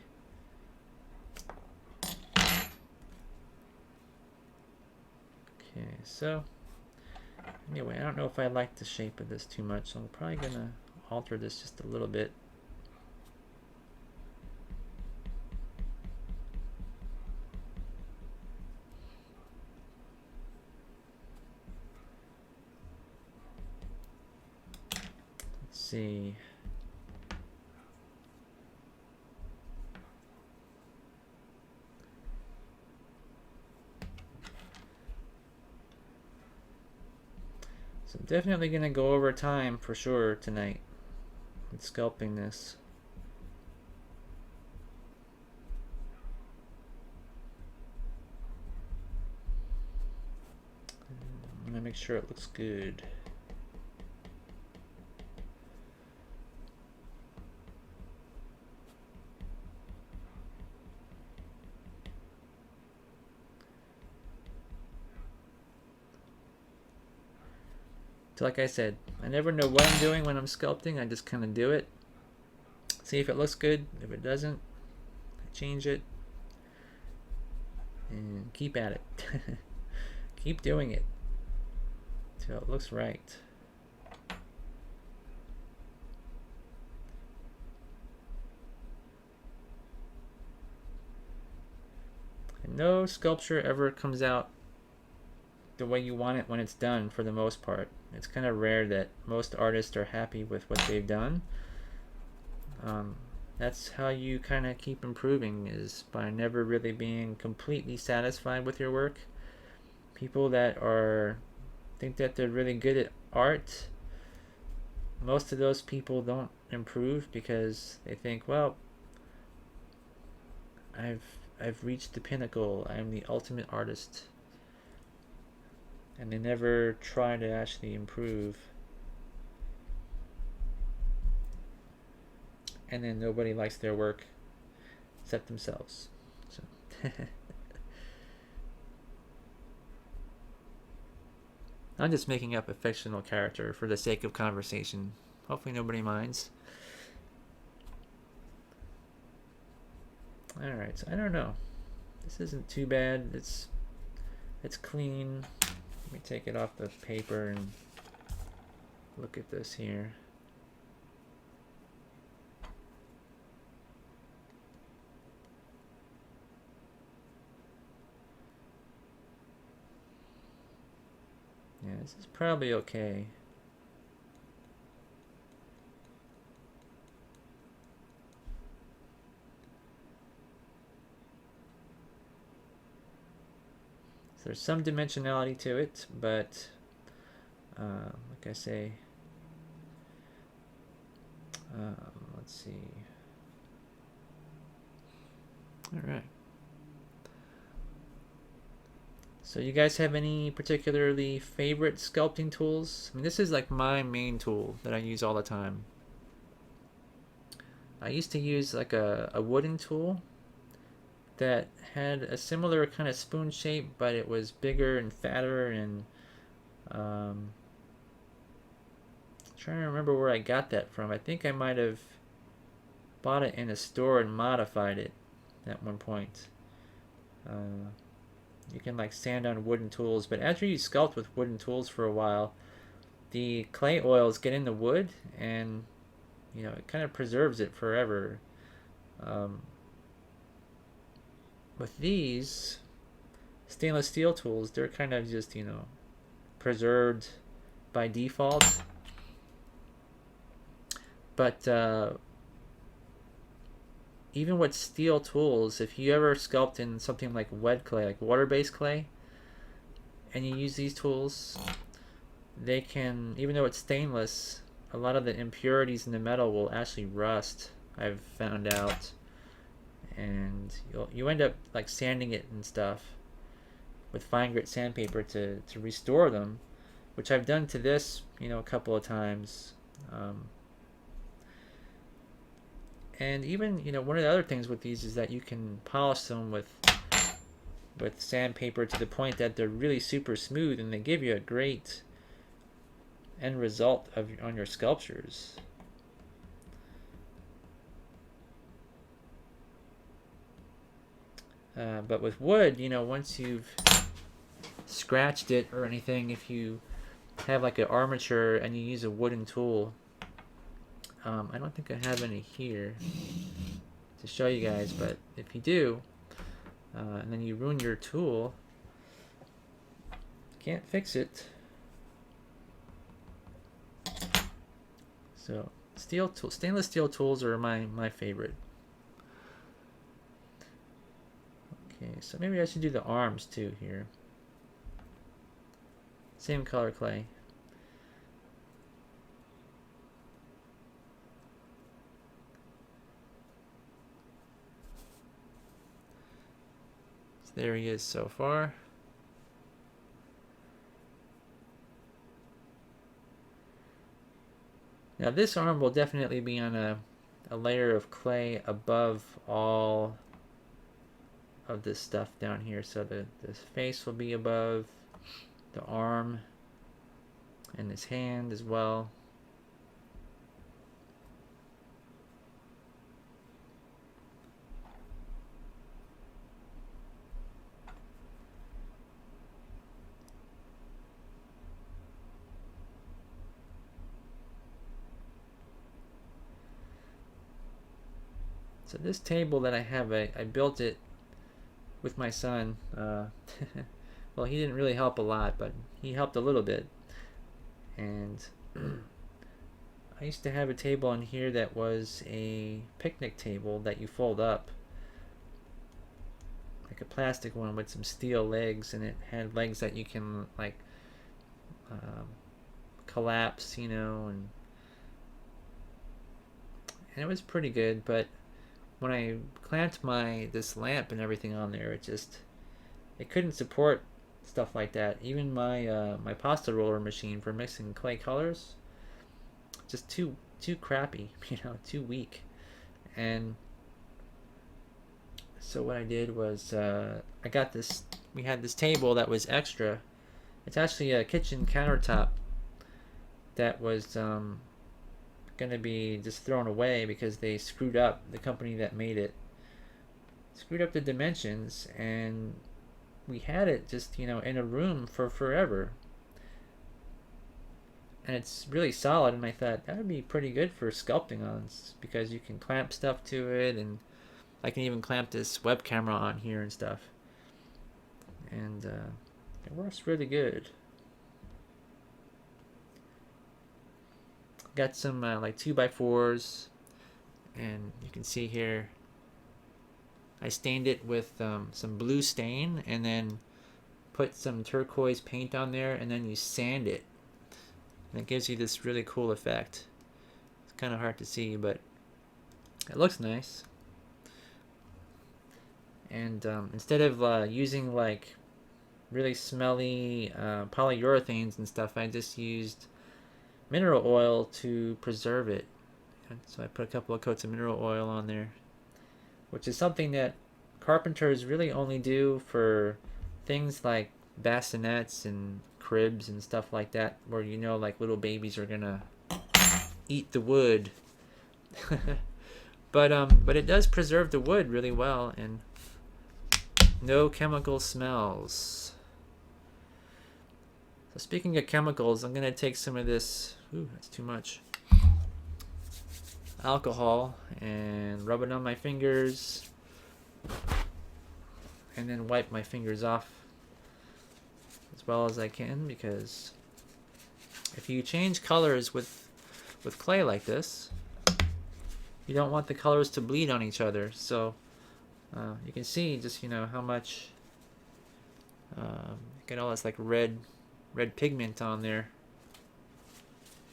Speaker 2: Okay, so anyway, I don't know if I like the shape of this too much, so I'm probably gonna alter this just a little bit. Let's see. So I'm definitely gonna go over time for sure tonight with sculpting this. I'm gonna make sure it looks good. So like I said, I never know what I'm doing when I'm sculpting. I just kind of do it. See if it looks good. If it doesn't, I change it. And keep at it. Keep doing it till it looks right. And no sculpture ever comes out the way you want it when it's done, for the most part. It's kind of rare that most artists are happy with what they've done. That's how you kind of keep improving, is by never really being completely satisfied with your work. People that think that they're really good at art, most of those people don't improve, because they think, well, I've reached the pinnacle, I'm the ultimate artist. And they never try to actually improve. And then nobody likes their work except themselves. So I'm just making up a fictional character for the sake of conversation. Hopefully nobody minds. Alright, so I don't know. This isn't too bad. It's clean. Let me take it off the paper and look at this here. Yeah, this is probably okay. So there's some dimensionality to it, but like I say, let's see. All right. So you guys have any particularly favorite sculpting tools? I mean, this is like my main tool that I use all the time. I used to use like a wooden tool that had a similar kind of spoon shape, but it was bigger and fatter, and um, trying to remember where I got that from. I think I might have bought it in a store and modified it at one point. You can like sand on wooden tools, but after you sculpt with wooden tools for a while, the clay oils get in the wood, and it kind of preserves it forever. Um, with these stainless steel tools, they're kind of just preserved by default. But even with steel tools, if you ever sculpt in something like wet clay, like water-based clay, and you use these tools, they can, even though it's stainless, a lot of the impurities in the metal will actually rust, I've found out. And you end up like sanding it and stuff with fine grit sandpaper to restore them, which I've done to this a couple of times. And even one of the other things with these is that you can polish them with sandpaper to the point that they're really super smooth, and they give you a great end result on your sculptures. But with wood, once you've scratched it or anything, if you have like an armature and you use a wooden tool, I don't think I have any here to show you guys, but if you do, and then you ruin your tool, can't fix it. So stainless steel tools are my favorite. Okay, so maybe I should do the arms too here. Same color clay. So there he is so far. Now this arm will definitely be on a layer of clay above all of this stuff down here. So this face will be above the arm and his hand as well. So this table that I have, I built it with my son. Well, he didn't really help a lot, but he helped a little bit. And I used to have a table on here that was a picnic table that you fold up, like a plastic one with some steel legs, and it had legs that you can like collapse, and it was pretty good. But when I clamped this lamp and everything on there, it couldn't support stuff like that. Even my my pasta roller machine for mixing clay colors, just too crappy, too weak. And so what I did was I got this. We had this table that was extra. It's actually a kitchen countertop that was going to be just thrown away because they screwed up, the company that made it screwed up the dimensions, and we had it just in a room for forever. And it's really solid, and I thought that would be pretty good for sculpting on, because you can clamp stuff to it, and I can even clamp this web camera on here and stuff, and it works really good. Got some like 2x4s, and you can see here I stained it with some blue stain, and then put some turquoise paint on there, and then you sand it, and it gives you this really cool effect. It's kind of hard to see, but it looks nice. And instead of using like really smelly polyurethanes and stuff, I just used mineral oil to preserve it. And so I put a couple of coats of mineral oil on there, which is something that carpenters really only do for things like bassinets and cribs and stuff like that, where you know like little babies are gonna eat the wood. But it does preserve the wood really well, and no chemical smells. So speaking of chemicals, I'm gonna take some of this, ooh, that's too much, alcohol and rub it on my fingers, and then wipe my fingers off as well as I can, because if you change colors with clay like this, you don't want the colors to bleed on each other. So you can see just how much get all this like red pigment on there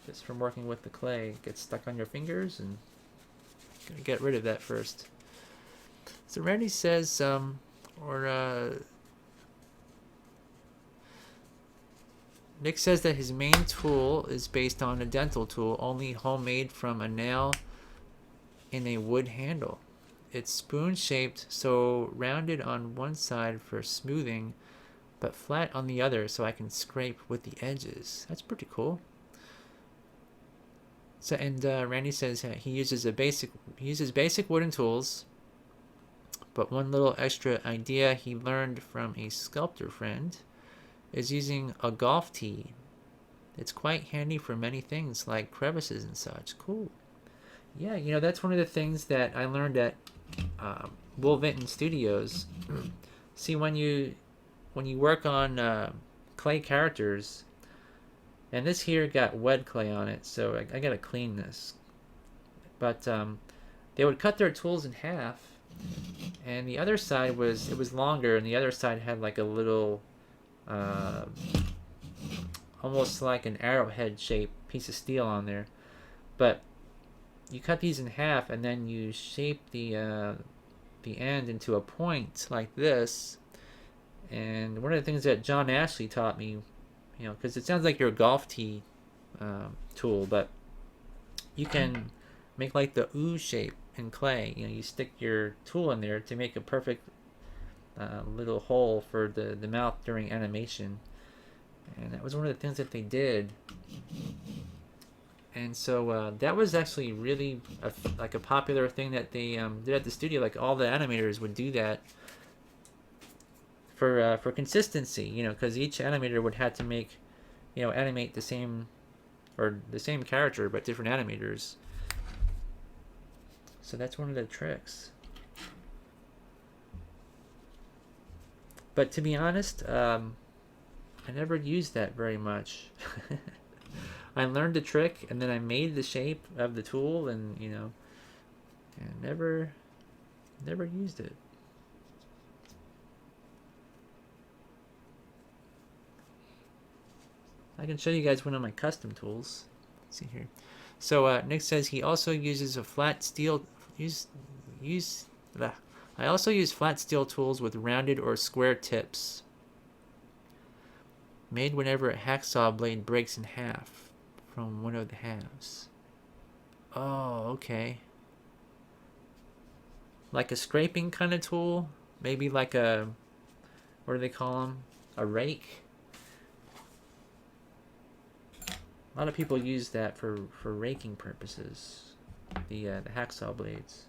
Speaker 2: just from working with the clay. It gets stuck on your fingers, and I'm gonna get rid of that first. So Randy says Nick says that his main tool is based on a dental tool, only homemade from a nail in a wood handle. It's spoon shaped, so rounded on one side for smoothing, but flat on the other so I can scrape with the edges. That's pretty cool. So Randy says he uses basic wooden tools, but one little extra idea he learned from a sculptor friend is using a golf tee. It's quite handy for many things like crevices and such. Cool. Yeah, that's one of the things that I learned at Will Vinton Studios. See, when you work on clay characters, and this here got wet clay on it, so I gotta clean this. But they would cut their tools in half, and the other side was longer, and the other side had like a little almost like an arrowhead shaped piece of steel on there. But you cut these in half, and then you shape the end into a point like this. And one of the things that John Ashley taught me, because it sounds like your golf tee tool, but you can make like the U shape in clay. You stick your tool in there to make a perfect little hole for the mouth during animation. And that was one of the things that they did. And so that was actually really like a popular thing that they did at the studio. Like all the animators would do that for consistency, because each animator would have to make, animate the same character but different animators. So that's one of the tricks. But to be honest, I never used that very much. I learned the trick, and then I made the shape of the tool, and and never used it. I can show you guys one of my custom tools. Let's see here. So Nick says he also uses a flat steel. I also use flat steel tools with rounded or square tips, made whenever a hacksaw blade breaks in half from one of the halves. Oh, okay. Like a scraping kind of tool? Maybe like a, what do they call them? A rake? A lot of people use that for raking purposes. The hacksaw blades.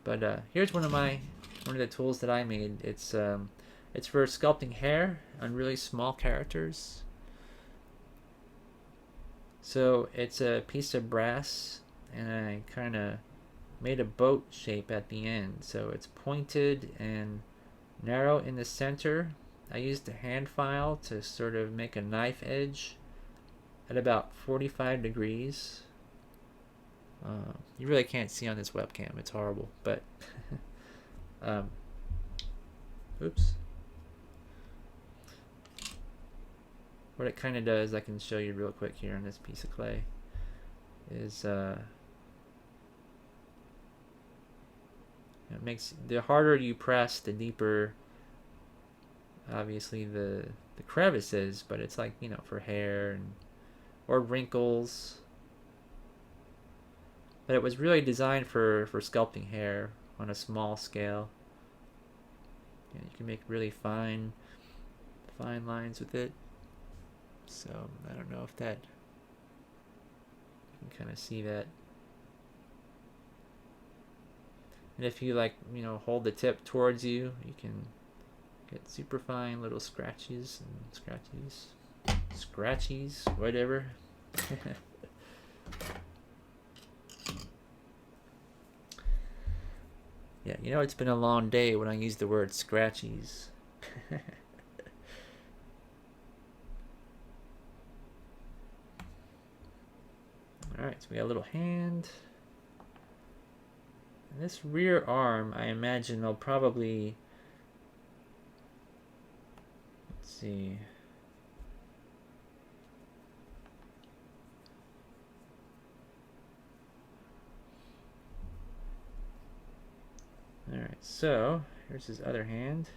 Speaker 2: But here's one of the tools that I made. It's for sculpting hair on really small characters. So it's a piece of brass, and I kind of made a boat shape at the end. So it's pointed and narrow in the center. I used a hand file to sort of make a knife edge at about 45 degrees. You really can't see on this webcam. It's horrible, but oops. what it kind of does, I can show you real quick here on this piece of clay, is it makes, the harder you press, the deeper obviously the crevice is, but it's like, you know, for hair and or wrinkles. But it was really designed for sculpting hair on a small scale. And you can make really fine lines with it. So I don't know if that, you can kind of see that. And if you, like, you know, hold the tip towards you, you can get super fine little scratches and scratchies, whatever. Yeah, you know, it's been a long day when I use the word scratchies. Alright, so we got a little hand. And this rear arm, I imagine they'll probably, let's see. Alright, so here's his other hand.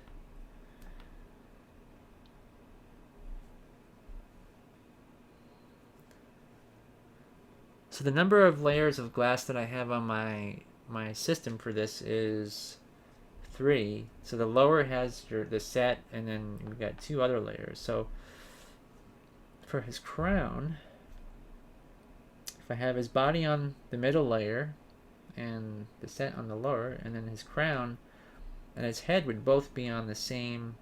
Speaker 2: So the number of layers of glass that I have on my system for this is 3. So the lower has the set, and then we've got 2 other layers. So for his crown, if I have his body on the middle layer and the set on the lower, and then his crown and his head would both be on the same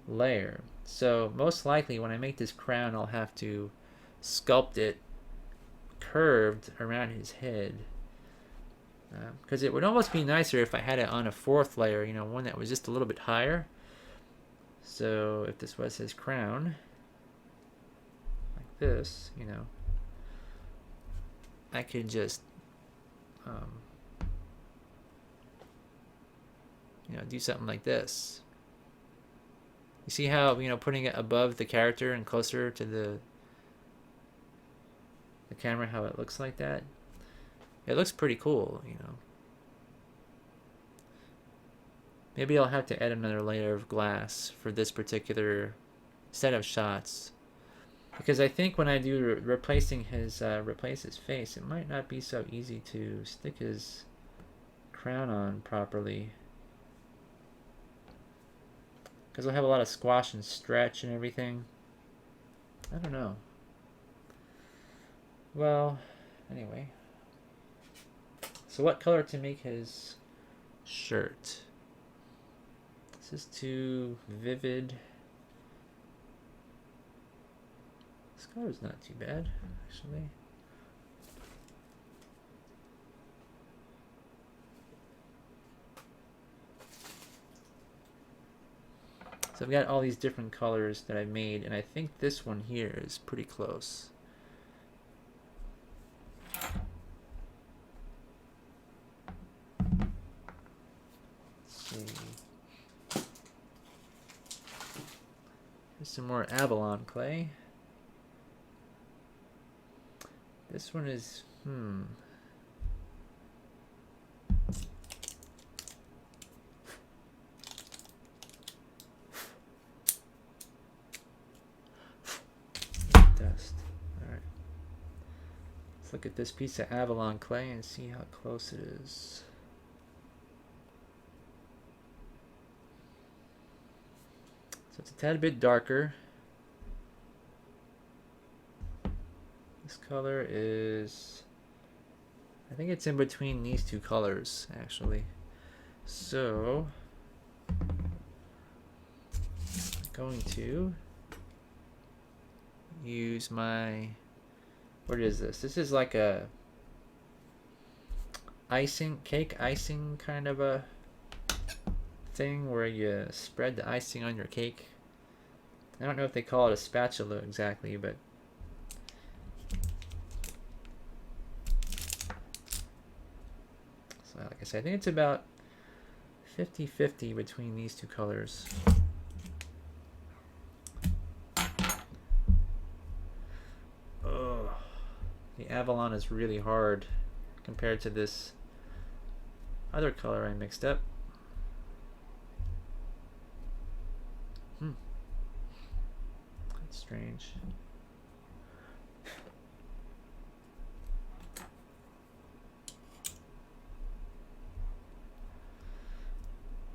Speaker 2: layer. So most likely when I make this crown, I'll have to sculpt it curved around his head, because it would almost be nicer if I had it on a 4th layer, you know, one that was just a little bit higher. So if this was his crown, like this, you know, I could just you know, do something like this. You see how, you know, putting it above the character and closer to the camera, how it looks like that? It looks pretty cool, you know. Maybe I'll have to add another layer of glass for this particular set of shots, because I think when I do replace his face, it might not be so easy to stick his crown on properly, because I'll have a lot of squash and stretch and everything. I don't know. Well, anyway. So what color to make his shirt? This is too vivid. This color's not too bad, actually. So I've got all these different colors that I've made, and I think this one here is pretty close. Here's some more Avalon clay. This one is, dust. Alright. Let's look at this piece of Avalon clay and see how close it is. So it's a tad bit darker. This color is, I think it's in between these two colors, actually. So I'm going to use my, what is this? This is like a cake icing kind of a thing where you spread the icing on your cake. I don't know if they call it a spatula exactly, but so like I said, I think it's about 50-50 between these two colors. The Avalon is really hard compared to this other color I mixed up. That's strange.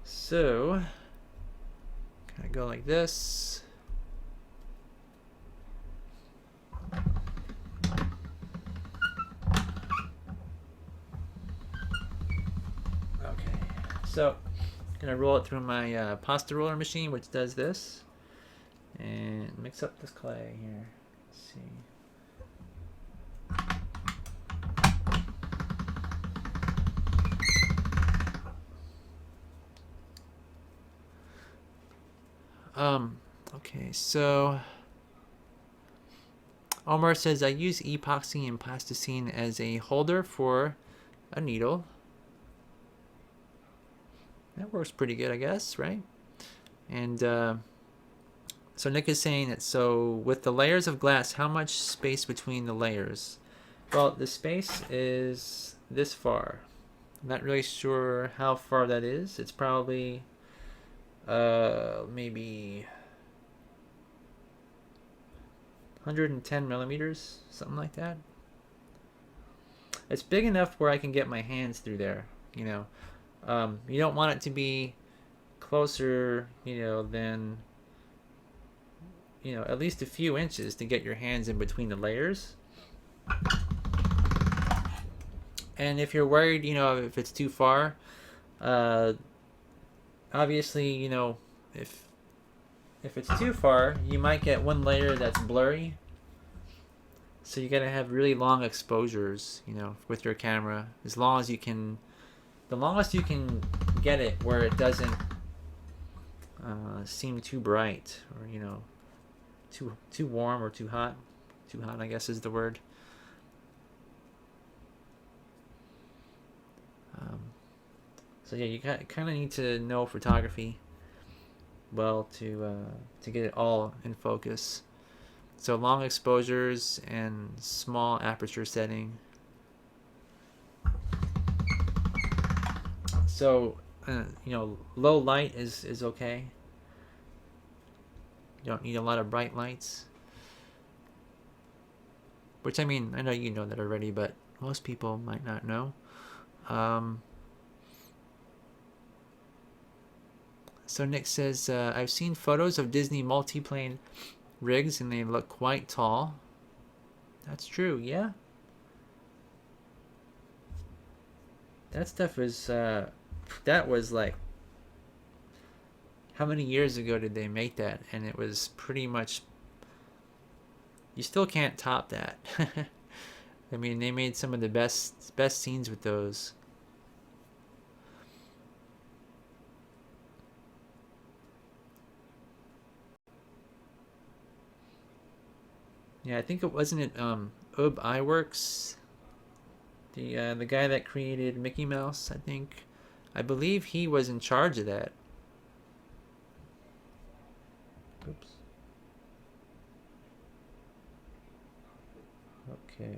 Speaker 2: So, kind of go like this. Okay, so I'm gonna roll it through my pasta roller machine, which does this, and mix up this clay here. Let's see. Okay, so Omar says I use epoxy and plasticine as a holder for a needle. That works pretty good, I guess, right? And so Nick is saying that, so with the layers of glass, how much space between the layers? Well, the space is this far. I'm not really sure how far that is. It's probably maybe 110 millimeters, something like that. It's big enough where I can get my hands through there, you know. You don't want it to be closer, you know, than, you know, at least a few inches to get your hands in between the layers. And if you're worried, you know, if it's too far, obviously, you know, if it's too far, you might get one layer that's blurry. So you gotta have really long exposures, you know, with your camera. As long as you can, the longest you can get it where it doesn't seem too bright, or, you know, too warm or too hot. Too hot, I guess, is the word. So yeah, you kind of need to know photography well to get it all in focus. So long exposures and small aperture setting. So you know, low light is okay. You don't need a lot of bright lights. Which, I mean, I know you know that already, but most people might not know. So Nick says, I've seen photos of Disney multiplane rigs and they look quite tall. That's true, yeah. That stuff is, that was like, how many years ago did they make that? And it was pretty much, you still can't top that. I mean, they made some of the best scenes with those. Yeah, I think it wasn't Ub Iwerks, the guy that created Mickey Mouse. I believe he was in charge of that. Oops. Okay.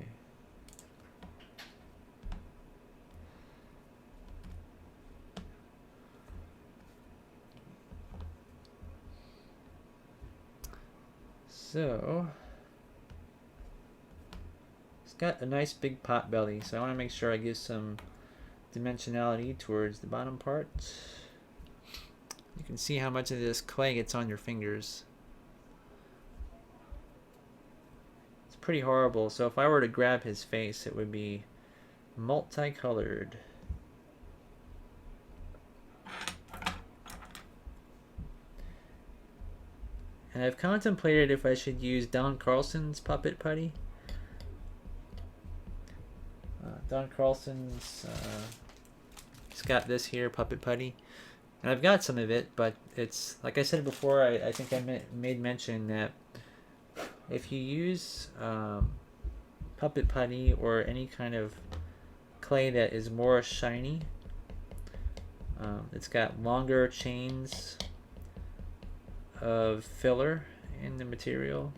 Speaker 2: So it's got a nice big pot belly, so I want to make sure I give some dimensionality towards the bottom part. You can see how much of this clay gets on your fingers. It's pretty horrible. So if I were to grab his face, it would be multicolored. And I've contemplated if I should use Don Carlson's puppet putty. Don Carlson's, he's got this here, puppet putty. And I've got some of it, but it's, like I said before, I think I made mention that if you use puppet putty or any kind of clay that is more shiny, it's got longer chains of filler in the material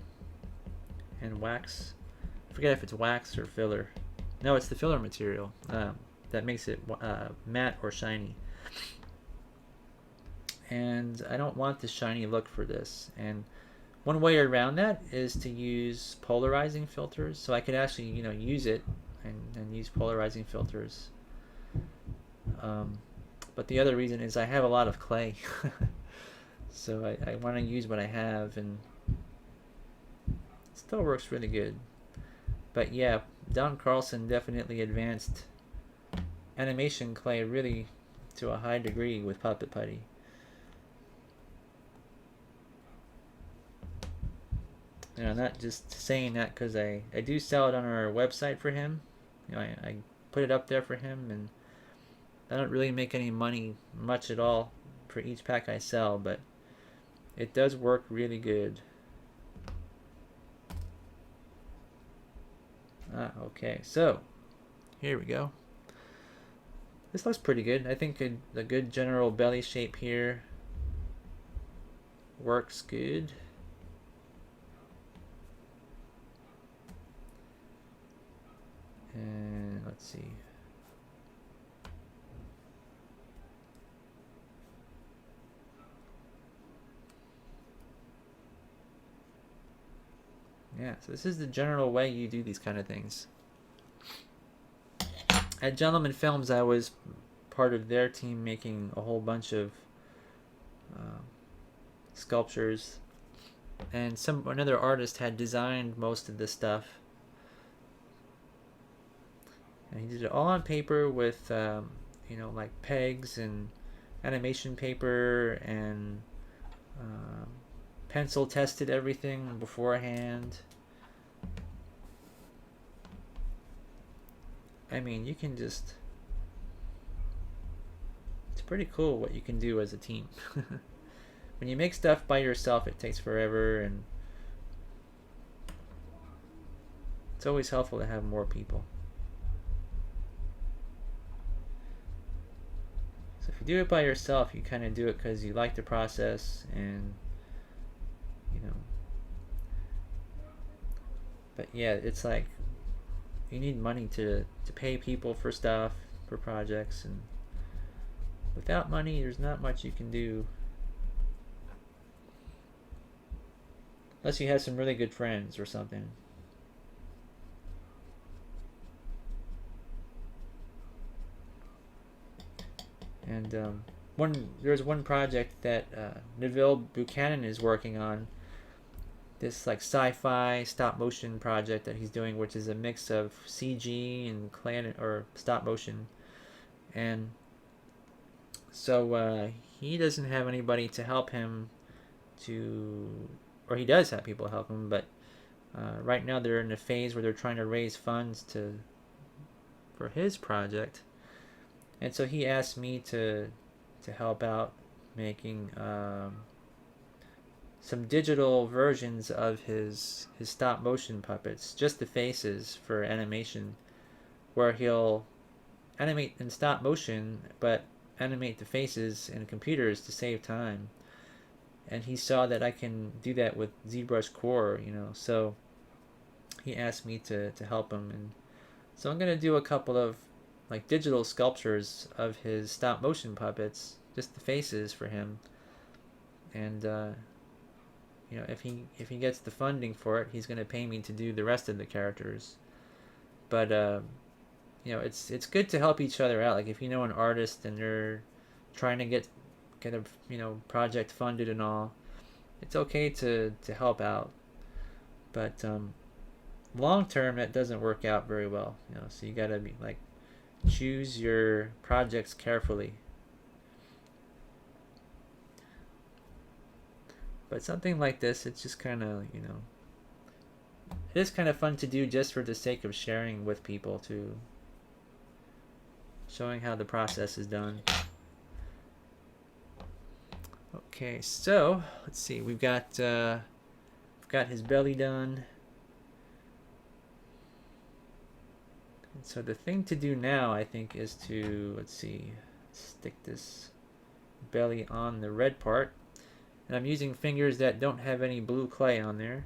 Speaker 2: and wax forget if it's wax or filler. No, it's the filler material that makes it matte or shiny. And I don't want the shiny look for this. And one way around that is to use polarizing filters. So I could actually, use it and use polarizing filters. But the other reason is I have a lot of clay. So I want to use what I have, and it still works really good. But yeah, Don Carlson definitely advanced animation clay really to a high degree with Puppet Putty. I'm not just saying that because I do sell it on our website for him. I put it up there for him, and I don't really make any money much at all for each pack I sell, but it does work really good. Okay, so here we go. This looks pretty good. I think a good general belly shape here works good. And let's see. Yeah, so this is the general way you do these kind of things. At Gentleman Films, I was part of their team making a whole bunch of sculptures, and another artist had designed most of this stuff, and he did it all on paper with like pegs and animation paper, and pencil tested everything beforehand. I mean, you can just... It's pretty cool what you can do as a team. When you make stuff by yourself, it takes forever, and it's always helpful to have more people. So if you do it by yourself, you kind of do it because you like the process, and but yeah, it's like you need money to pay people for stuff, for projects, and without money there's not much you can do unless you have some really good friends or something. And there's one project that Neville Buchanan is working on, this like sci-fi stop motion project that he's doing, which is a mix of CG and clay or stop motion. And so he doesn't have anybody to help him or he does have people to help him, but right now they're in a phase where they're trying to raise funds for his project. And so he asked me to help out making some digital versions of his stop motion puppets, just the faces for animation, where he'll animate in stop motion but animate the faces in computers to save time. And he saw that I can do that with ZBrush Core, so he asked me to help him. And so I'm going to do a couple of like digital sculptures of his stop motion puppets, just the faces for him. And if he gets the funding for it, he's going to pay me to do the rest of the characters. But it's good to help each other out. Like if you know an artist and they're trying to get a project funded and all, it's okay to help out. But long term, that doesn't work out very well. So you gotta be like, choose your projects carefully. But something like this, it's just kind of, it is kind of fun to do just for the sake of sharing with people too. Showing how the process is done. Okay, so let's see. We've got his belly done. And so the thing to do now, I think, is to stick this belly on the red part. And I'm using fingers that don't have any blue clay on there.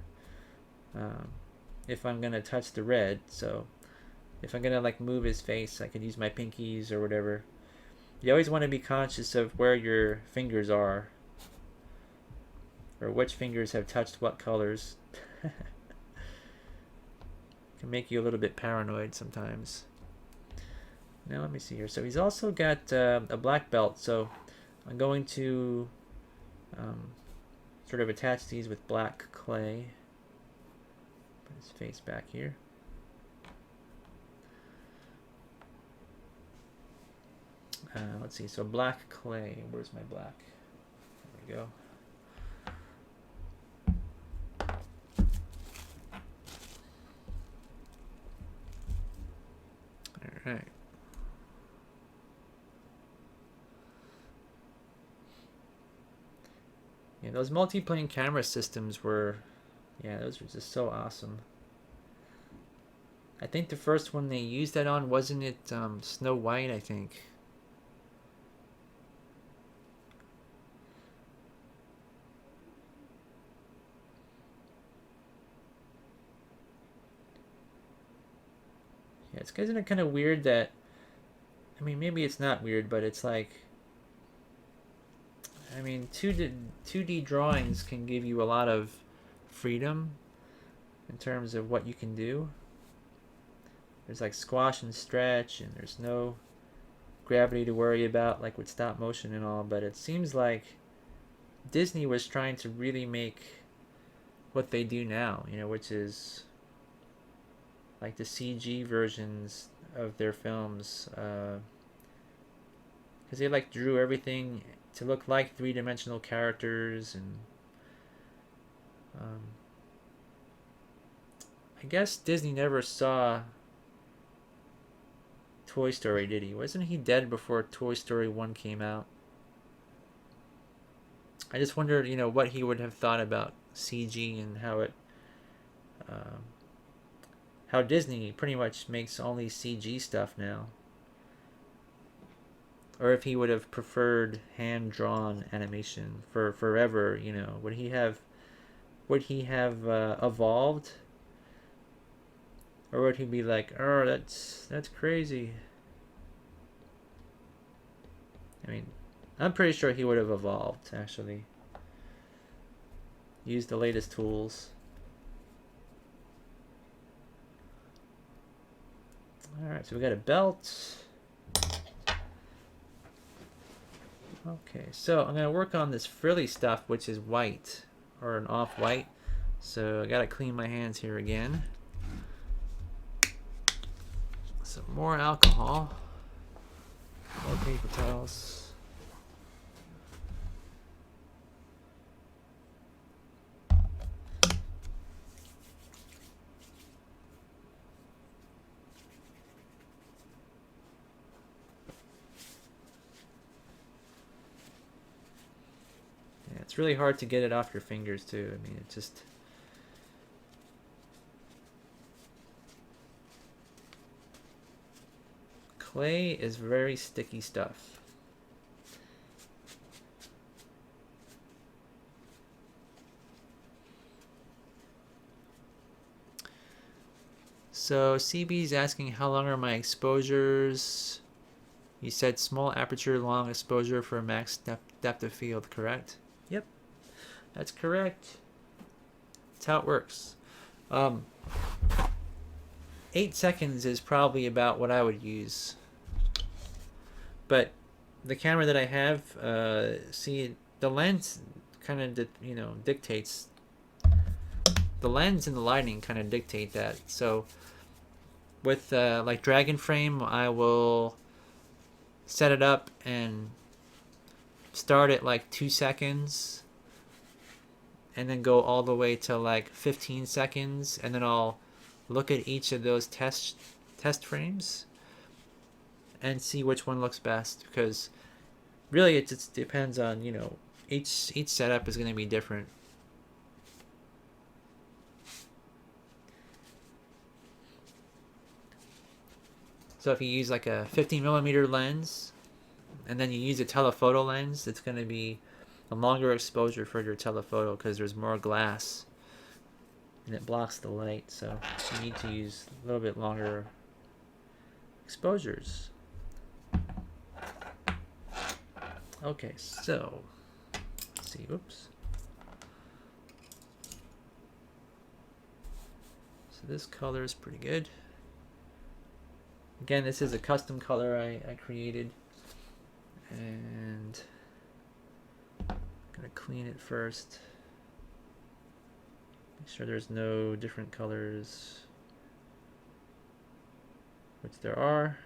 Speaker 2: if I'm gonna touch the red. So if I'm gonna like move his face, I could use my pinkies or whatever. You always want to be conscious of where your fingers are, or which fingers have touched what colors. Can make you a little bit paranoid sometimes. Now let me see here. So he's also got a black belt. So I'm going to sort of attach these with black clay. Put his face back here. Let's see. So black clay. Where's my black? There we go. All right. Yeah, those multi-plane camera systems were, yeah, those were just so awesome. I think the first one they used that on, wasn't it Snow White, I think. Yeah, it's isn't it kind of weird that, I mean, maybe it's not weird, but it's like, I mean, 2D drawings can give you a lot of freedom in terms of what you can do. There's like squash and stretch, and there's no gravity to worry about like with stop motion and all, but it seems like Disney was trying to really make what they do now, you know, which is like the CG versions of their films, because they like drew everything to look like three-dimensional characters, and I guess Disney never saw Toy Story, did he? Wasn't he dead before Toy Story 1 came out? I just wondered, you know, what he would have thought about CG and how Disney pretty much makes only CG stuff now. Or if he would have preferred hand-drawn animation for forever, you know, would he have evolved, or would he be like, oh, that's crazy? I mean, I'm pretty sure he would have evolved, actually. Used the latest tools. Alright, so we got a belt. Okay, so I'm going to work on this frilly stuff, which is white, or an off-white. So I got to clean my hands here again. Some more alcohol. More paper towels. It's really hard to get it off your fingers too. I mean, it just... Clay is very sticky stuff. So CB's asking, how long are my exposures? You said small aperture, long exposure for max depth of field, correct? Yep, that's correct. That's how it works. 8 seconds is probably about what I would use. But the camera that I have, see, the lens kind of, dictates. The lens and the lighting kind of dictate that. So with like Dragon Frame, I will set it up and start at like 2 seconds, and then go all the way to like 15 seconds, and then I'll look at each of those test frames and see which one looks best, because really it just depends on, you know, each setup is going to be different. So if you use like a 50mm lens, and then you use a telephoto lens, it's going to be a longer exposure for your telephoto because there's more glass. and it blocks the light, so you need to use a little bit longer exposures. Okay, so let's see. Oops. So this color is pretty good. Again, this is a custom color I created, and I'm gonna clean it first. Make sure there's no different colors, which there are.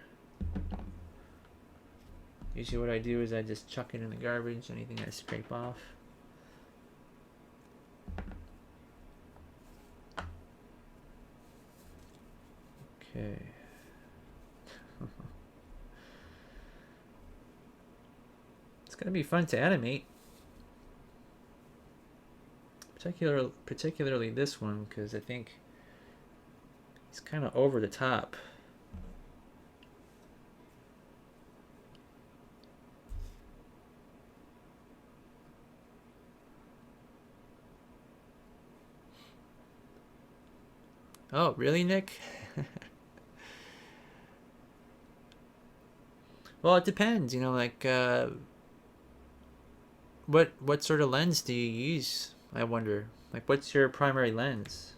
Speaker 2: Usually what I do is I just chuck it in the garbage, anything I scrape off. Okay. It's gonna be fun to animate. Particularly this one, because I think it's kind of over the top. Oh, really, Nick? Well, it depends, you know, like what sort of lens do you use? I wonder. Like, what's your primary lens?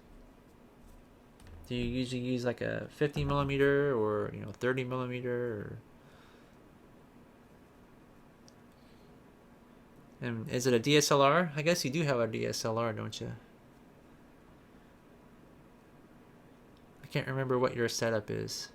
Speaker 2: Do you usually use like a 50 millimeter or 30 millimeter? And is it a DSLR? I guess you do have a DSLR, don't you? I can't remember what your setup is.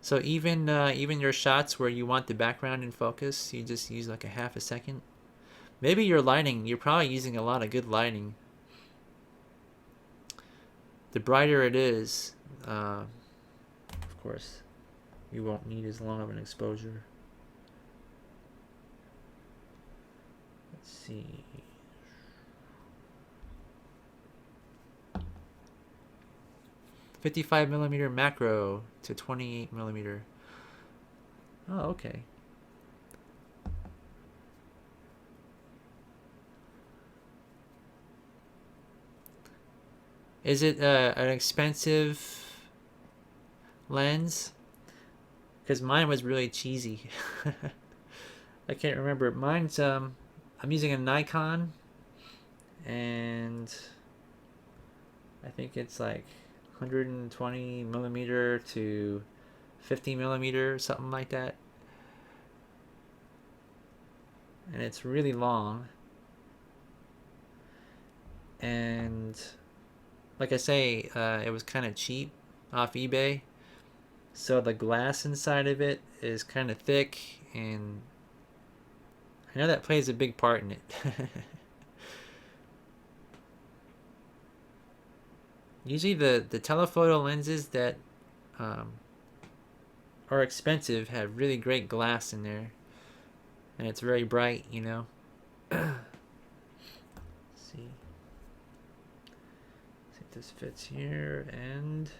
Speaker 2: So even your shots where you want the background in focus, you just use like a half a second. Maybe your lighting, you're probably using a lot of good lighting. The brighter it is, of course, you won't need as long of an exposure. Let's see. .55 millimeter macro to 28 millimeter. Oh, okay. Is it an expensive lens? Because mine was really cheesy. I can't remember. Mine's I'm using a Nikon, and I think it's like 120 millimeter to 50 millimeter, something like that. And it's really long. And like I say, it was kind of cheap off eBay. So the glass inside of it is kind of thick, and I know that plays a big part in it. Usually the telephoto lenses that are expensive have really great glass in there, and it's very bright, you know. Let's see if this fits here, and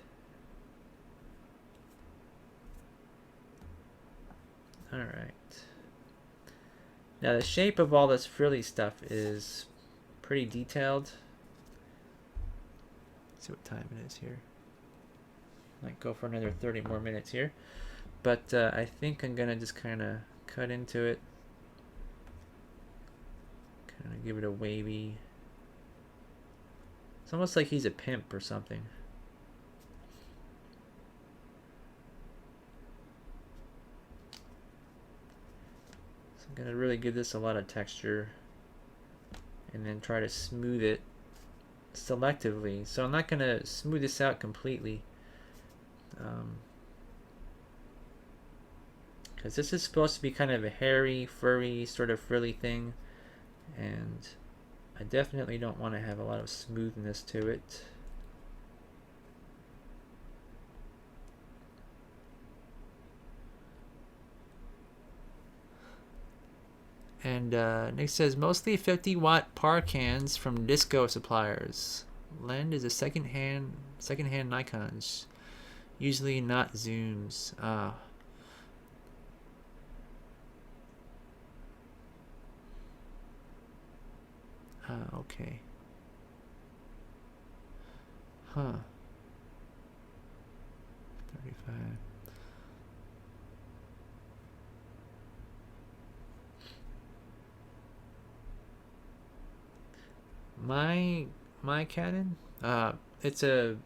Speaker 2: all right. Now the shape of all this frilly stuff is pretty detailed. Let's see what time it is here. Might go for another 30 more minutes here, but I think I'm gonna just kind of cut into it, kind of give it a wavy. It's almost like he's a pimp or something. So I'm gonna really give this a lot of texture, and then try to smooth it selectively. So I'm not gonna smooth this out completely, because this is supposed to be kind of a hairy, furry, sort of frilly thing, and I definitely don't want to have a lot of smoothness to it. And Nick says mostly 50-watt par cans from disco suppliers. Lens is a secondhand Nikons, usually not zooms. Okay. Huh. 35. My Canon, it's a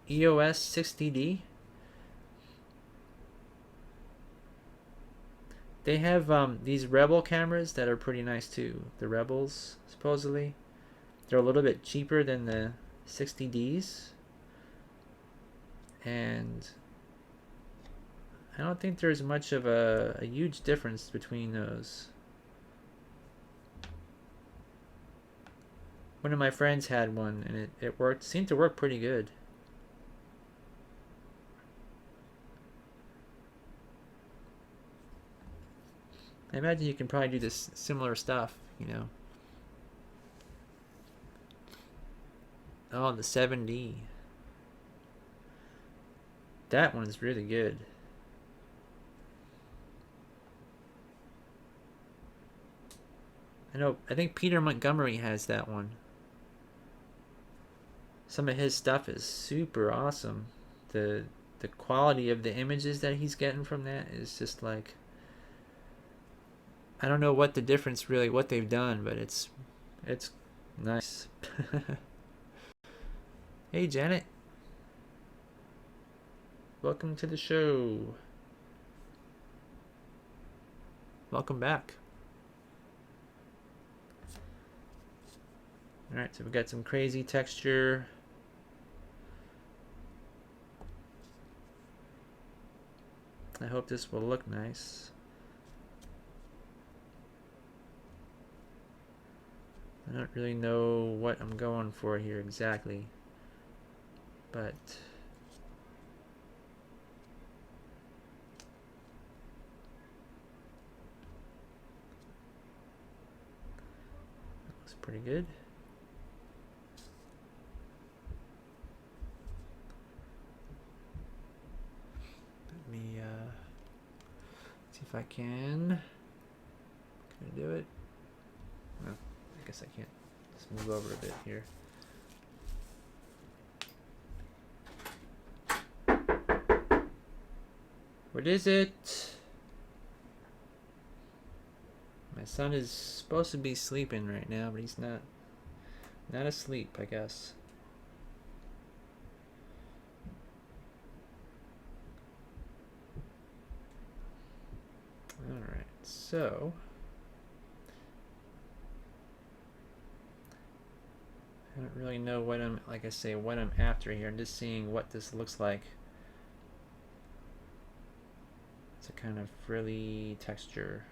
Speaker 2: EOS 60D. They have these Rebel cameras that are pretty nice too. The Rebels, supposedly, they're a little bit cheaper than the 60Ds, and I don't think there's much of a huge difference between those. One of my friends had one, and it worked. Seemed to work pretty good. I imagine you can probably do this similar stuff, you know. Oh, the 7D. That one's really good. I think Peter Montgomery has that one. Some of his stuff is super awesome. The quality of the images that he's getting from that is just like, I don't know what the difference really, what they've done, but it's nice. Hey Janet, welcome to the show. Welcome back. Alright, so we've got some crazy texture. I hope this will look nice. I don't really know what I'm going for here exactly, but looks pretty good. Let me see if I can I do it? No, I guess I can't. Let's move over a bit here. What is it? My son is supposed to be sleeping right now, but he's not asleep, I guess. Alright, so I don't really know what I'm, like I say, what I'm after here. I'm just seeing what this looks like. It's a kind of frilly texture.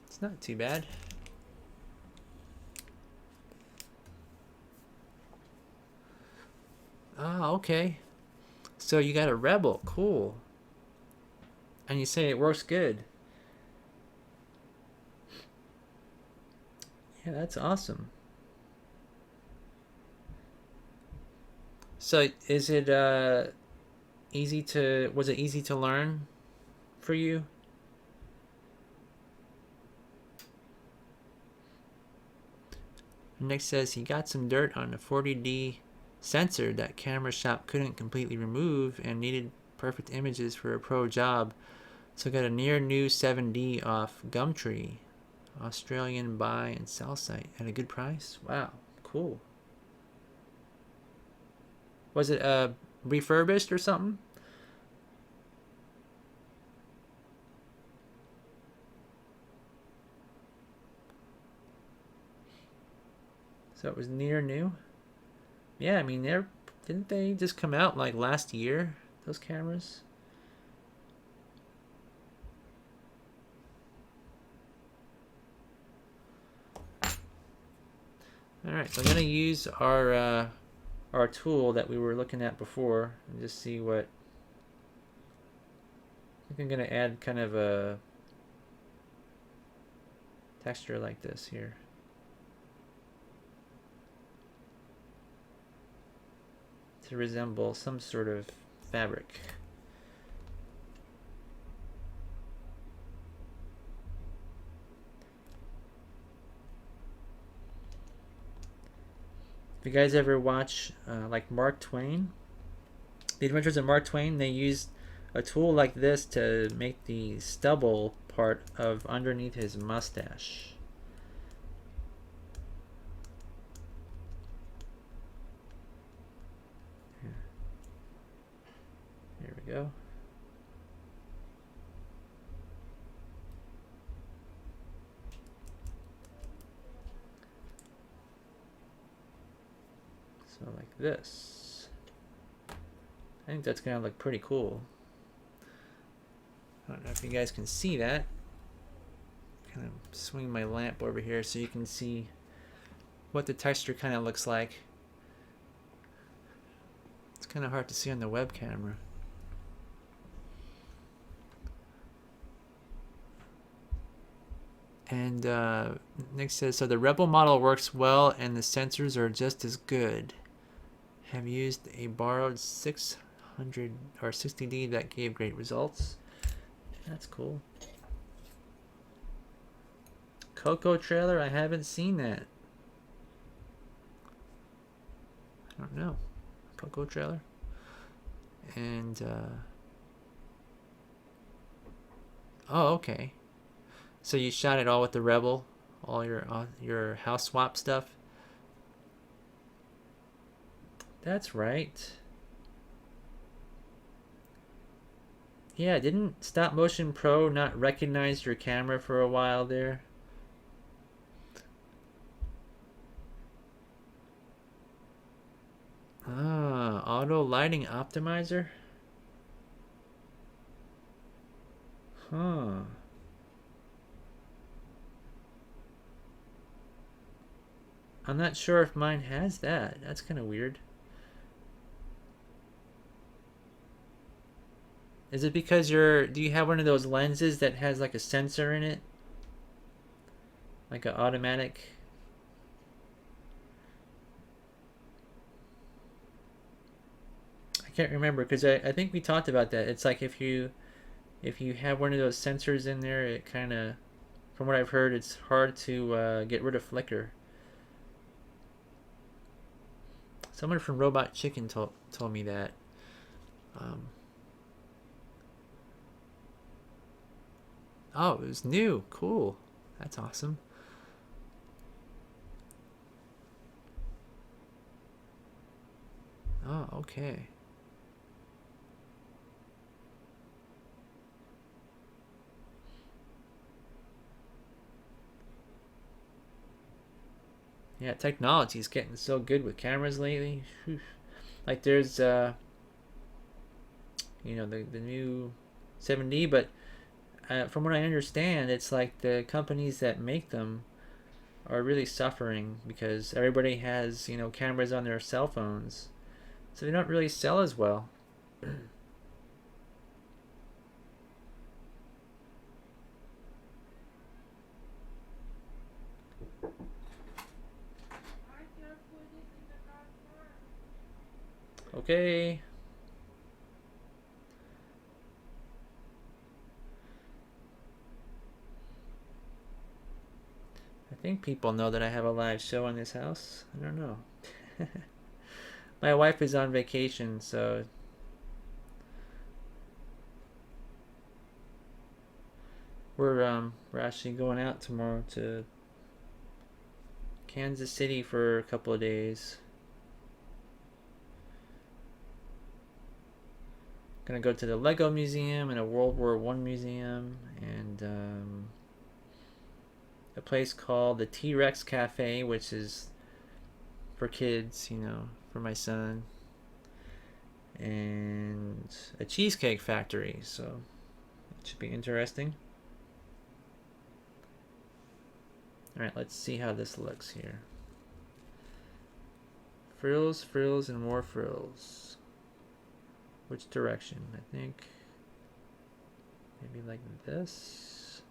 Speaker 2: It's not too bad. Oh, okay. So you got a Rebel, cool. And you say it works good. Yeah, that's awesome. So is it was it easy to learn for you? Nick says he got some dirt on the 40D sensor that camera shop couldn't completely remove and needed perfect images for a pro job. So got a near new 7D off Gumtree, Australian buy and sell site at a good price. Wow, cool. Was it refurbished or something? So it was near new? Yeah, I mean, didn't they just come out like last year, those cameras? All right, so I'm gonna use our tool that we were looking at before and just see what. I think I'm gonna add kind of a texture like this here. To resemble some sort of fabric. If you guys ever watch like Mark Twain, The Adventures of Mark Twain, they used a tool like this to make the stubble part of underneath his mustache. Here we go. So like this. I think that's gonna look pretty cool. I don't know if you guys can see that. Kind of swing my lamp over here so you can see what the texture kind of looks like. It's kind of hard to see on the web camera. And Nick says, so the Rebel model works well and the sensors are just as good. Have used a borrowed 600 or 60D that gave great results. That's cool. Coco trailer, I haven't seen that. I don't know. Coco trailer. And oh, okay. So you shot it all with the Rebel, all your house swap stuff. That's right. Yeah, didn't Stop Motion Pro not recognize your camera for a while there? Ah, auto lighting optimizer? Huh. I'm not sure if mine has that. That's kind of weird. Is it because do you have one of those lenses that has like a sensor in it? Like an automatic? I can't remember because I think we talked about that. It's like if you have one of those sensors in there, it kind of, from what I've heard, it's hard to get rid of flicker. Someone from Robot Chicken told me that. Oh, it was new. Cool. That's awesome. Oh, okay. Yeah, technology is getting so good with cameras lately. Whew. Like there's the new 7D, but from what I understand, it's like the companies that make them are really suffering because everybody has cameras on their cell phones, so they don't really sell as well. Okay. I think people know that I have a live show in this house. I don't know. My wife is on vacation, so we're actually going out tomorrow to Kansas City for a couple of days. Gonna go to the Lego Museum and a World War I museum and a place called the T-Rex Cafe, which is for kids, for my son, and a cheesecake factory, so it should be interesting. Alright, let's see how this looks here. Frills, frills, and more frills. Which direction? I think maybe like this.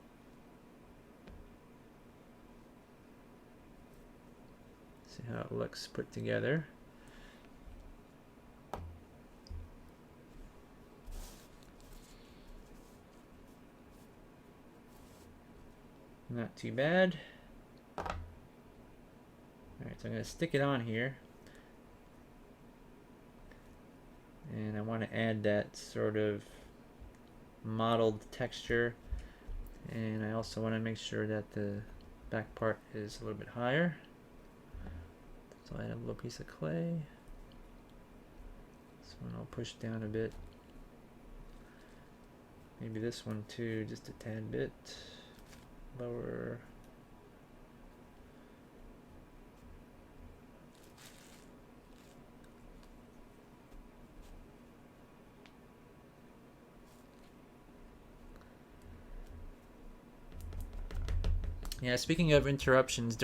Speaker 2: See how it looks put together. Not too bad. Alright, so I'm going to stick it on here. And I want to add that sort of mottled texture. And I also want to make sure that the back part is a little bit higher. So I add a little piece of clay. This one I'll push down a bit. Maybe this one too, just a tad bit lower. Yeah, speaking of interruptions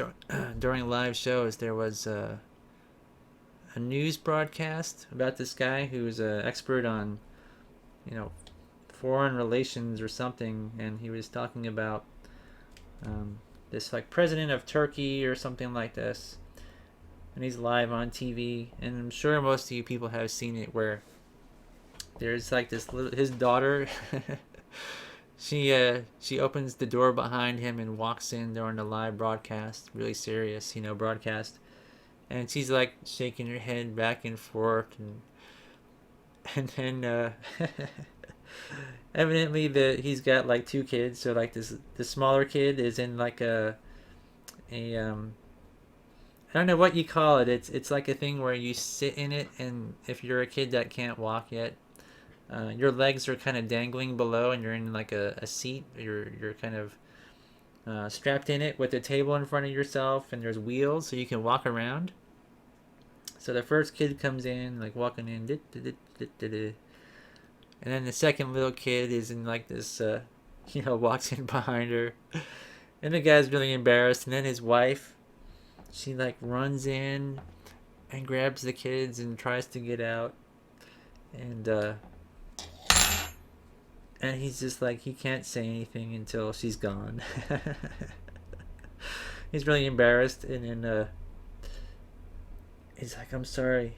Speaker 2: during live shows, there was a news broadcast about this guy who's an expert on, foreign relations or something, and he was talking about this like president of Turkey or something like this, and he's live on TV, and I'm sure most of you people have seen it where there's like this little his daughter. She opens the door behind him and walks in during the live broadcast, really serious, broadcast, and she's like shaking her head back and forth, and then evidently he's got like two kids, so like the smaller kid is in like a I don't know what you call it. It's like a thing where you sit in it, and if you're a kid that can't walk yet, your legs are kind of dangling below, and you're in like a seat. You're kind of strapped in it with a table in front of yourself, and there's wheels so you can walk around. So the first kid comes in, like walking in, and then the second little kid is in like this, walks in behind her, and the guy's really embarrassed. And then his wife, she like runs in and grabs the kids and tries to get out, and he's just like, he can't say anything until she's gone. He's really embarrassed, and then he's like, I'm sorry.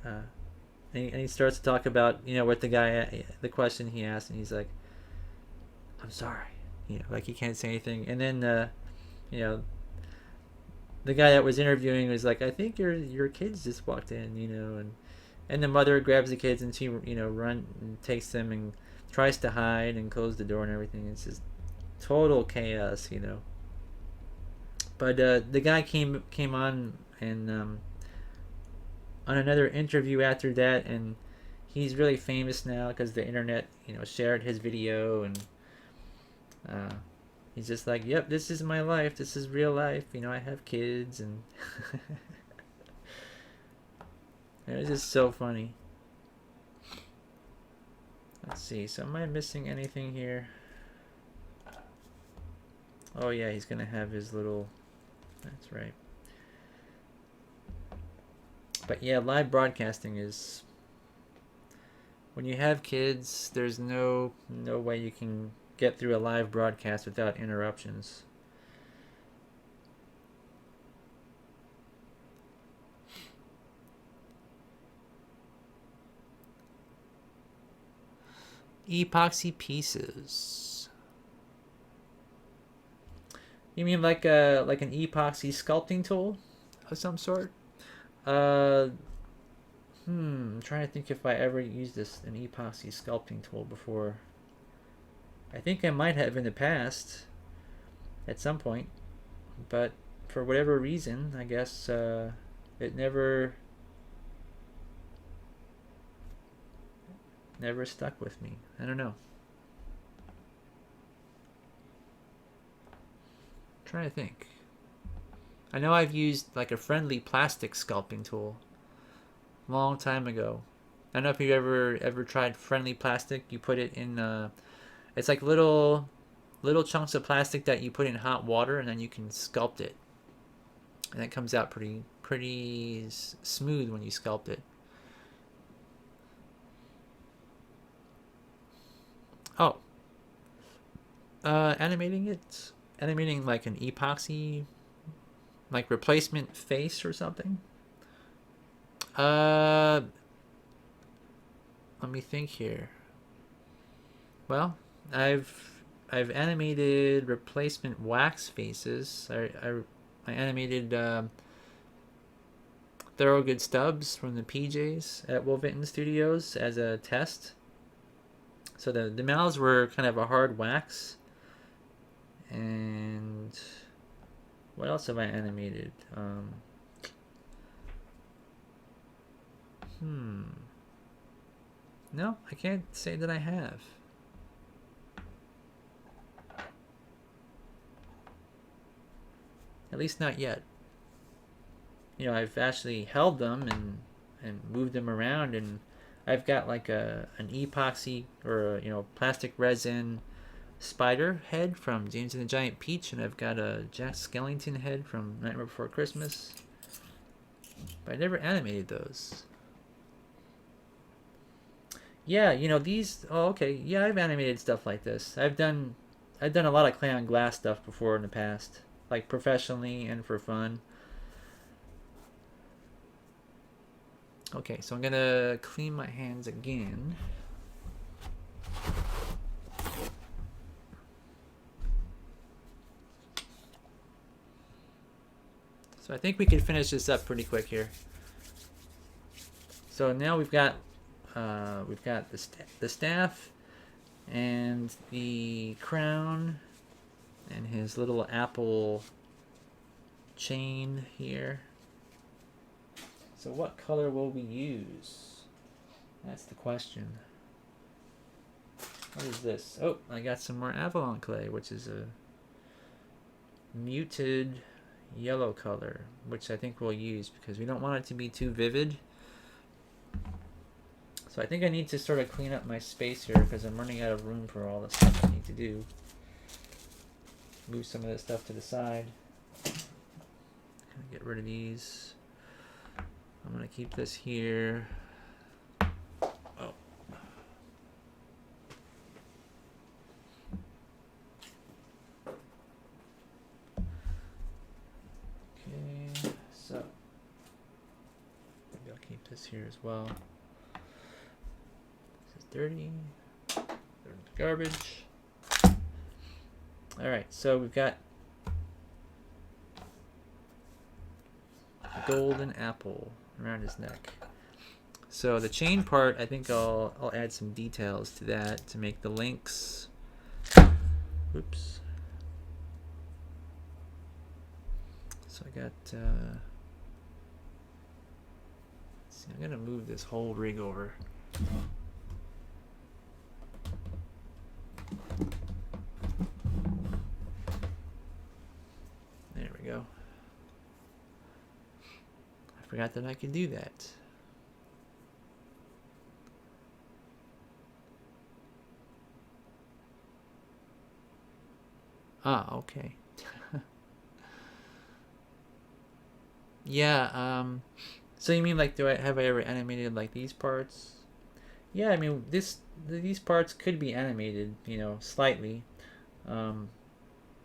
Speaker 2: And he starts to talk about, what the question he asked, and he's like, I'm sorry. Like he can't say anything. And then, the guy that was interviewing was like, I think your kids just walked in, and the mother grabs the kids, and she, run and takes them and tries to hide and close the door and everything. It's just total chaos, But the guy came on and on another interview after that, and he's really famous now because the internet, shared his video, and he's just like, yep, this is my life. This is real life. I have kids, and it was just so funny. Let's see. So am I missing anything here? Oh yeah, he's gonna have his little. That's right. But yeah, live broadcasting is. When you have kids, there's no way you can get through a live broadcast without interruptions. Epoxy pieces. You mean like an epoxy sculpting tool of some sort? I'm trying to think if I ever used an epoxy sculpting tool before. I think I might have in the past, at some point, but for whatever reason, I guess it never stuck with me. I don't know. I'm trying to think. I know I've used like a friendly plastic sculpting tool a long time ago. I don't know if you ever tried friendly plastic. You put it in it's like little chunks of plastic that you put in hot water, and then you can sculpt it, and it comes out pretty pretty smooth when you sculpt it. Oh, animating like an epoxy, like replacement face or something. Uh, Let me think here. Well, I've animated replacement wax faces. I animated Thoroughgood Stubbs from the PJs at Wolverton Studios as a test. So the mouths were kind of a hard wax. And what else have I animated? No, I can't say that I have. At least not yet. You know, I've actually held them and moved them around, and I've got like an epoxy or a, plastic resin spider head from James and the Giant Peach, and I've got a Jack Skellington head from Nightmare Before Christmas. But I never animated those. Yeah, these. Oh, okay. Yeah, I've animated stuff like this. I've done a lot of clay on glass stuff before in the past, like professionally and for fun. Okay, so I'm gonna clean my hands again. So I think we can finish this up pretty quick here. So now we've got the staff and the crown and his little apple chain here. So what color will we use? That's the question. What is this? Oh, I got some more Avalon clay, which is a muted yellow color, which I think we'll use because we don't want it to be too vivid. So I think I need to sort of clean up my space here because I'm running out of room for all the stuff I need to do. Move some of this stuff to the side. Get rid of these. I'm going to keep this here. Oh. Okay, so maybe I'll keep this here as well. This is dirty. Garbage. Alright, so we've got a golden apple around his neck. So the chain part, I think I'll add some details to that to make the links. Oops. So I got. Let's see, I'm gonna move this whole rig over. There we go. I forgot that I could do that. Ah, okay. Yeah, so you mean like have I ever animated like these parts? Yeah, I mean these parts could be animated, slightly.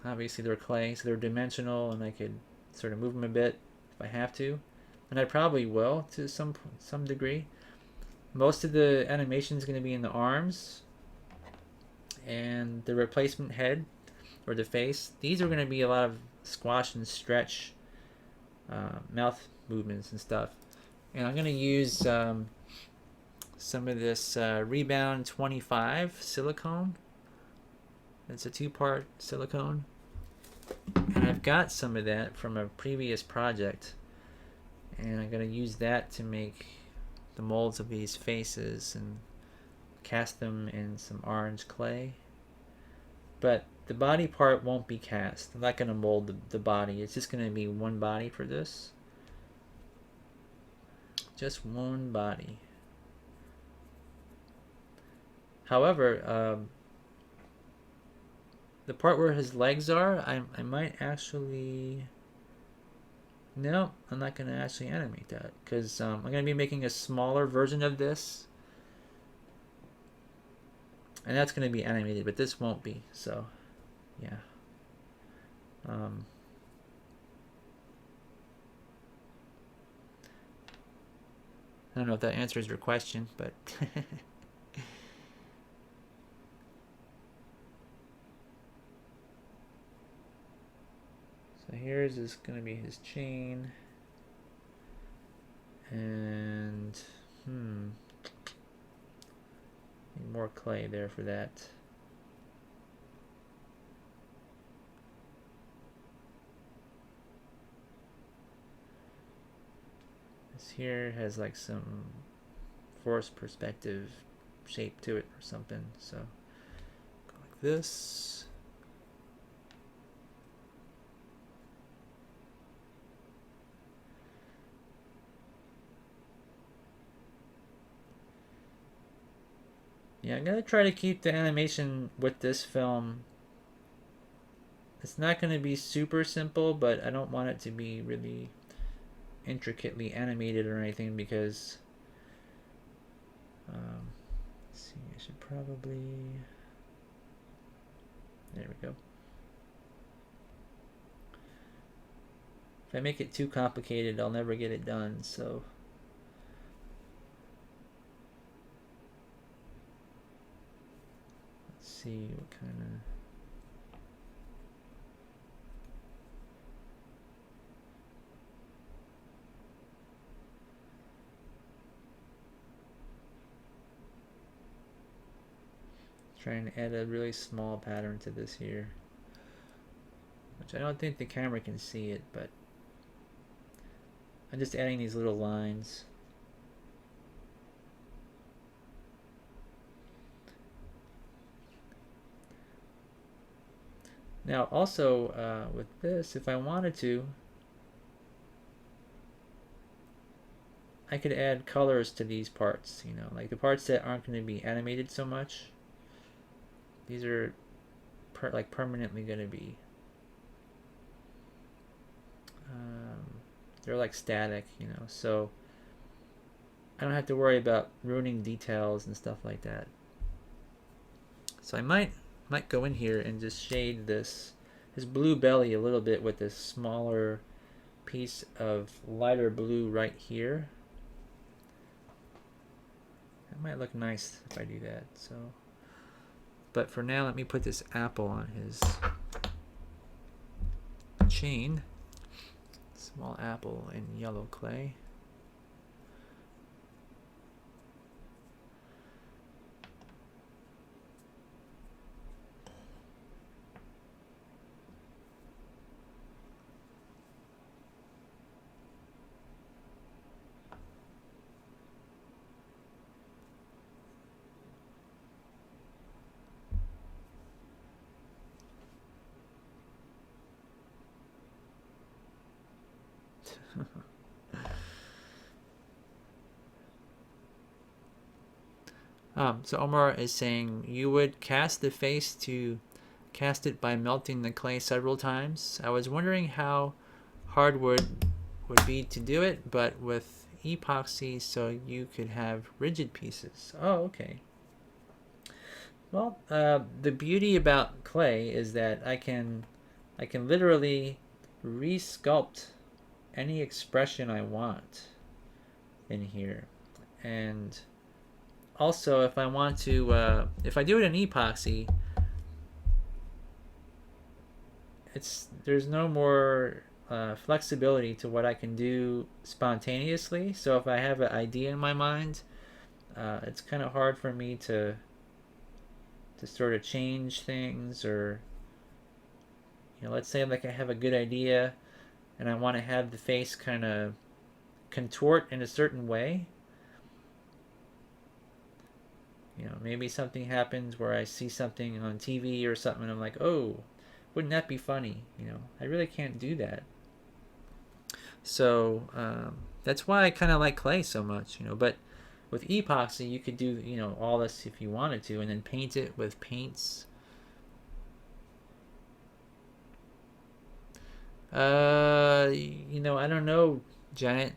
Speaker 2: Obviously they're clay, so they're dimensional, and I could sort of move them a bit if I have to, and I probably will to some degree. Most of the animation is going to be in the arms and the replacement head or the face. These are going to be a lot of squash and stretch mouth movements and stuff, and I'm going to use some of this Rebound 25 silicone. It's a 2-part silicone, and I've got some of that from a previous project, and I'm going to use that to make the molds of these faces and cast them in some orange clay. But the body part won't be cast. I'm not going to mold the body. It's just going to be one body for this. Just one body. However, the part where his legs are, I might actually No, I'm not going to actually animate that because I'm going to be making a smaller version of this, and that's going to be animated, but this won't be. So, yeah. Um, I don't know if that answers your question, but so here's is going to be his chain, and need more clay there for that. This here has like some forced perspective shape to it or something, so go like this. Yeah, I'm gonna try to keep the animation with this film. It's not gonna be super simple, but I don't want it to be really intricately animated or anything because let's see, I should probably, there we go. If I make it too complicated, I'll never get it done, so let's see what kind of, trying to add a really small pattern to this here, which I don't think the camera can see it, but I'm just adding these little lines. Now also with this, if I wanted to, I could add colors to these parts, you know, like the parts that aren't going to be animated so much. These are like permanently going to be, they're like static, you know, so I don't have to worry about ruining details and stuff like that. So I might go in here and just shade his blue belly a little bit with this smaller piece of lighter blue right here. That might look nice if I do that. So, but for now, let me put this apple on his chain. Small apple in yellow clay. So Omar is saying you would cast the face to cast it by melting the clay several times. I was wondering how hard would be to do it, but with epoxy so you could have rigid pieces. Oh, okay. Well, the beauty about clay is that I can literally resculpt any expression I want in here, and also if I want to, if I do it in epoxy, there's no more flexibility to what I can do spontaneously. So if I have an idea in my mind, it's kind of hard for me to sort of change things, or let's say like I have a good idea and I want to have the face kind of contort in a certain way. Maybe something happens where I see something on TV or something and I'm like, oh, wouldn't that be funny? I really can't do that. So that's why I kind of like clay so much, but with epoxy you could do all this if you wanted to, and then paint it with paints. I don't know, Janet.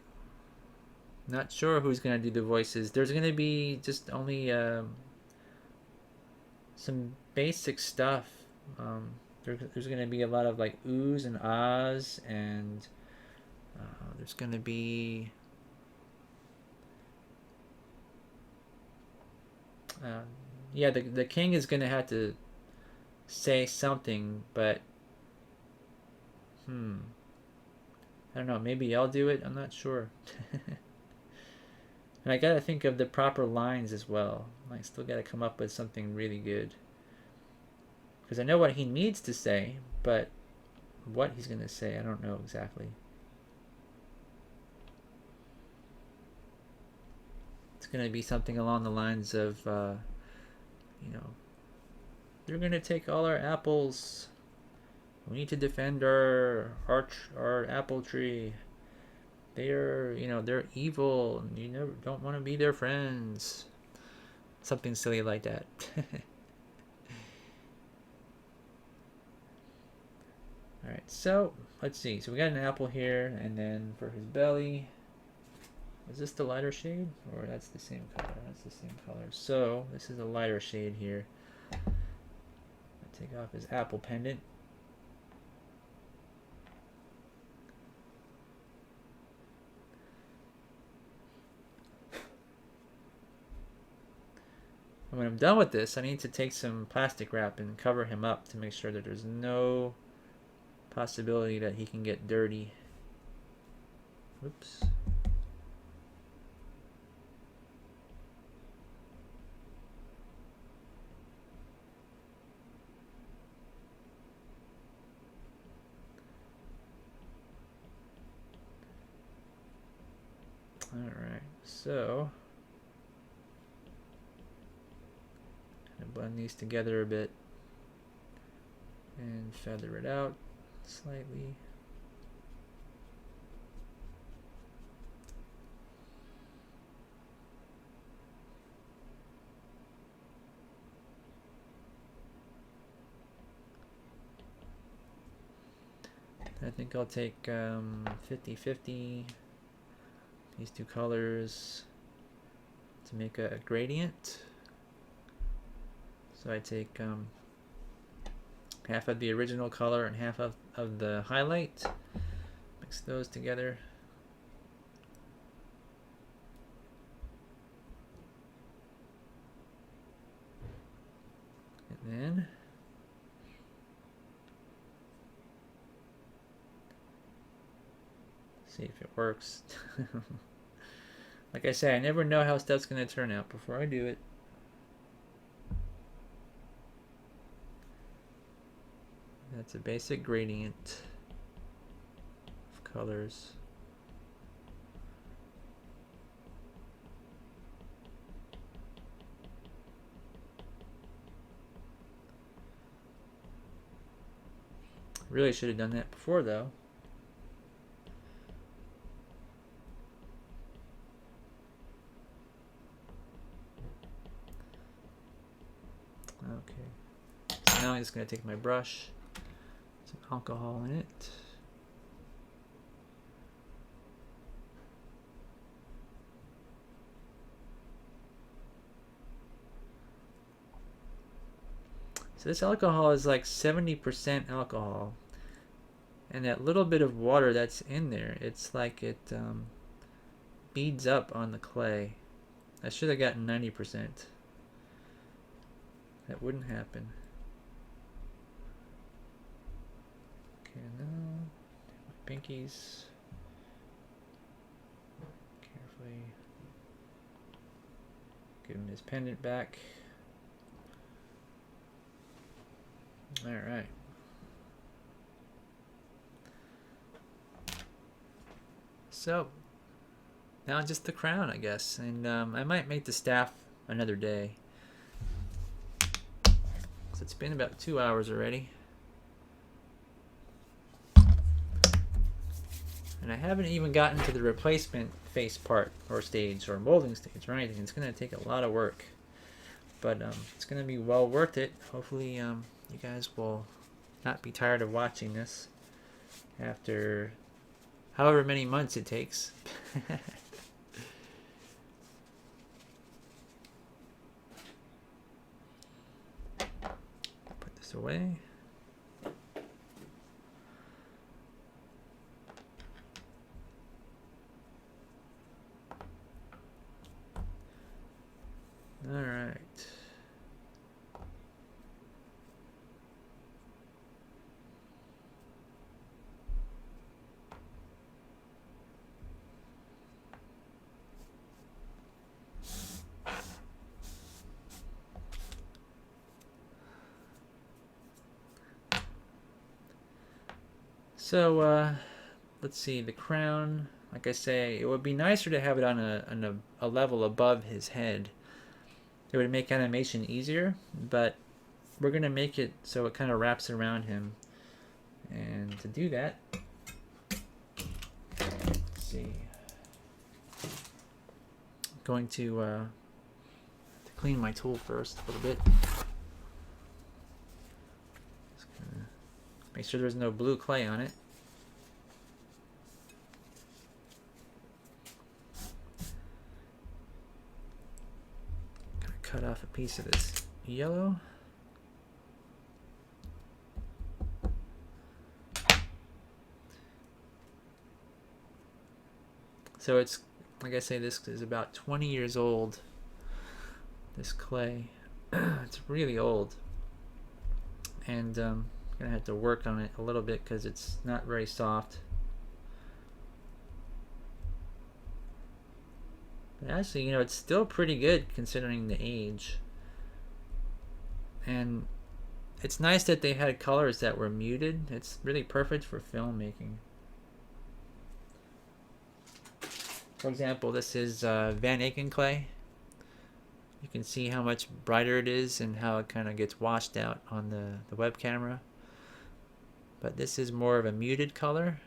Speaker 2: Not sure who's gonna do the voices. There's gonna be just only some basic stuff. Um, there's gonna be a lot of like oohs and ahs, and there's gonna be uh, yeah. The king is gonna have to say something, but I don't know. Maybe I'll do it. I'm not sure. And I gotta think of the proper lines as well. I still gotta come up with something really good. Because I know what he needs to say, but what he's gonna say, I don't know exactly. It's gonna be something along the lines of, they're gonna take all our apples. We need to defend our apple tree. They're evil, and you never don't want to be their friends. Something silly like that. All right, so let's see. So we got an apple here, and then for his belly, is this the lighter shade, or that's the same color? That's the same color. So this is a lighter shade here. I'll take off his apple pendant. And when I'm done with this, I need to take some plastic wrap and cover him up to make sure that there's no possibility that he can get dirty. Oops. Alright, so blend these together a bit and feather it out slightly. I think I'll take 50-50 these two colors to make a gradient. So I take half of the original color and half of the highlight, mix those together. And then see if it works. Like I say, I never know how stuff's going to turn out before I do it. That's a basic gradient of colors. Really should have done that before, though. Okay. So now I'm just going to take my brush, some alcohol in it. So this alcohol is like 70% alcohol. And that little bit of water that's in there, it's like it beads up on the clay. I should have gotten 90%. That wouldn't happen. Okay, now my pinkies. Carefully give him his pendant back. Alright. So, now just the crown, I guess. And I might make the staff another day. So it's been about 2 hours already. And I haven't even gotten to the replacement face part or stage or molding stage or anything. It's going to take a lot of work. But it's going to be well worth it. Hopefully you guys will not be tired of watching this. after however many months it takes. Put this away. All right. So let's see, the crown, like I say, it would be nicer to have it on a level above his head. It would make animation easier, but we're going to make it so it kind of wraps around him. And to do that, let's see, I'm going to clean my tool first a little bit. Just gonna make sure there's no blue clay on it. Gonna cut off a piece of this yellow. So it's, like I say, this is about 20 years old, this clay. It's really old. And I'm going to have to work on it a little bit because it's not very soft. But actually, it's still pretty good considering the age. And it's nice that they had colors that were muted. It's really perfect for filmmaking. For example, this is Van Aken clay. You can see how much brighter it is and how it kind of gets washed out on the web camera. But this is more of a muted color.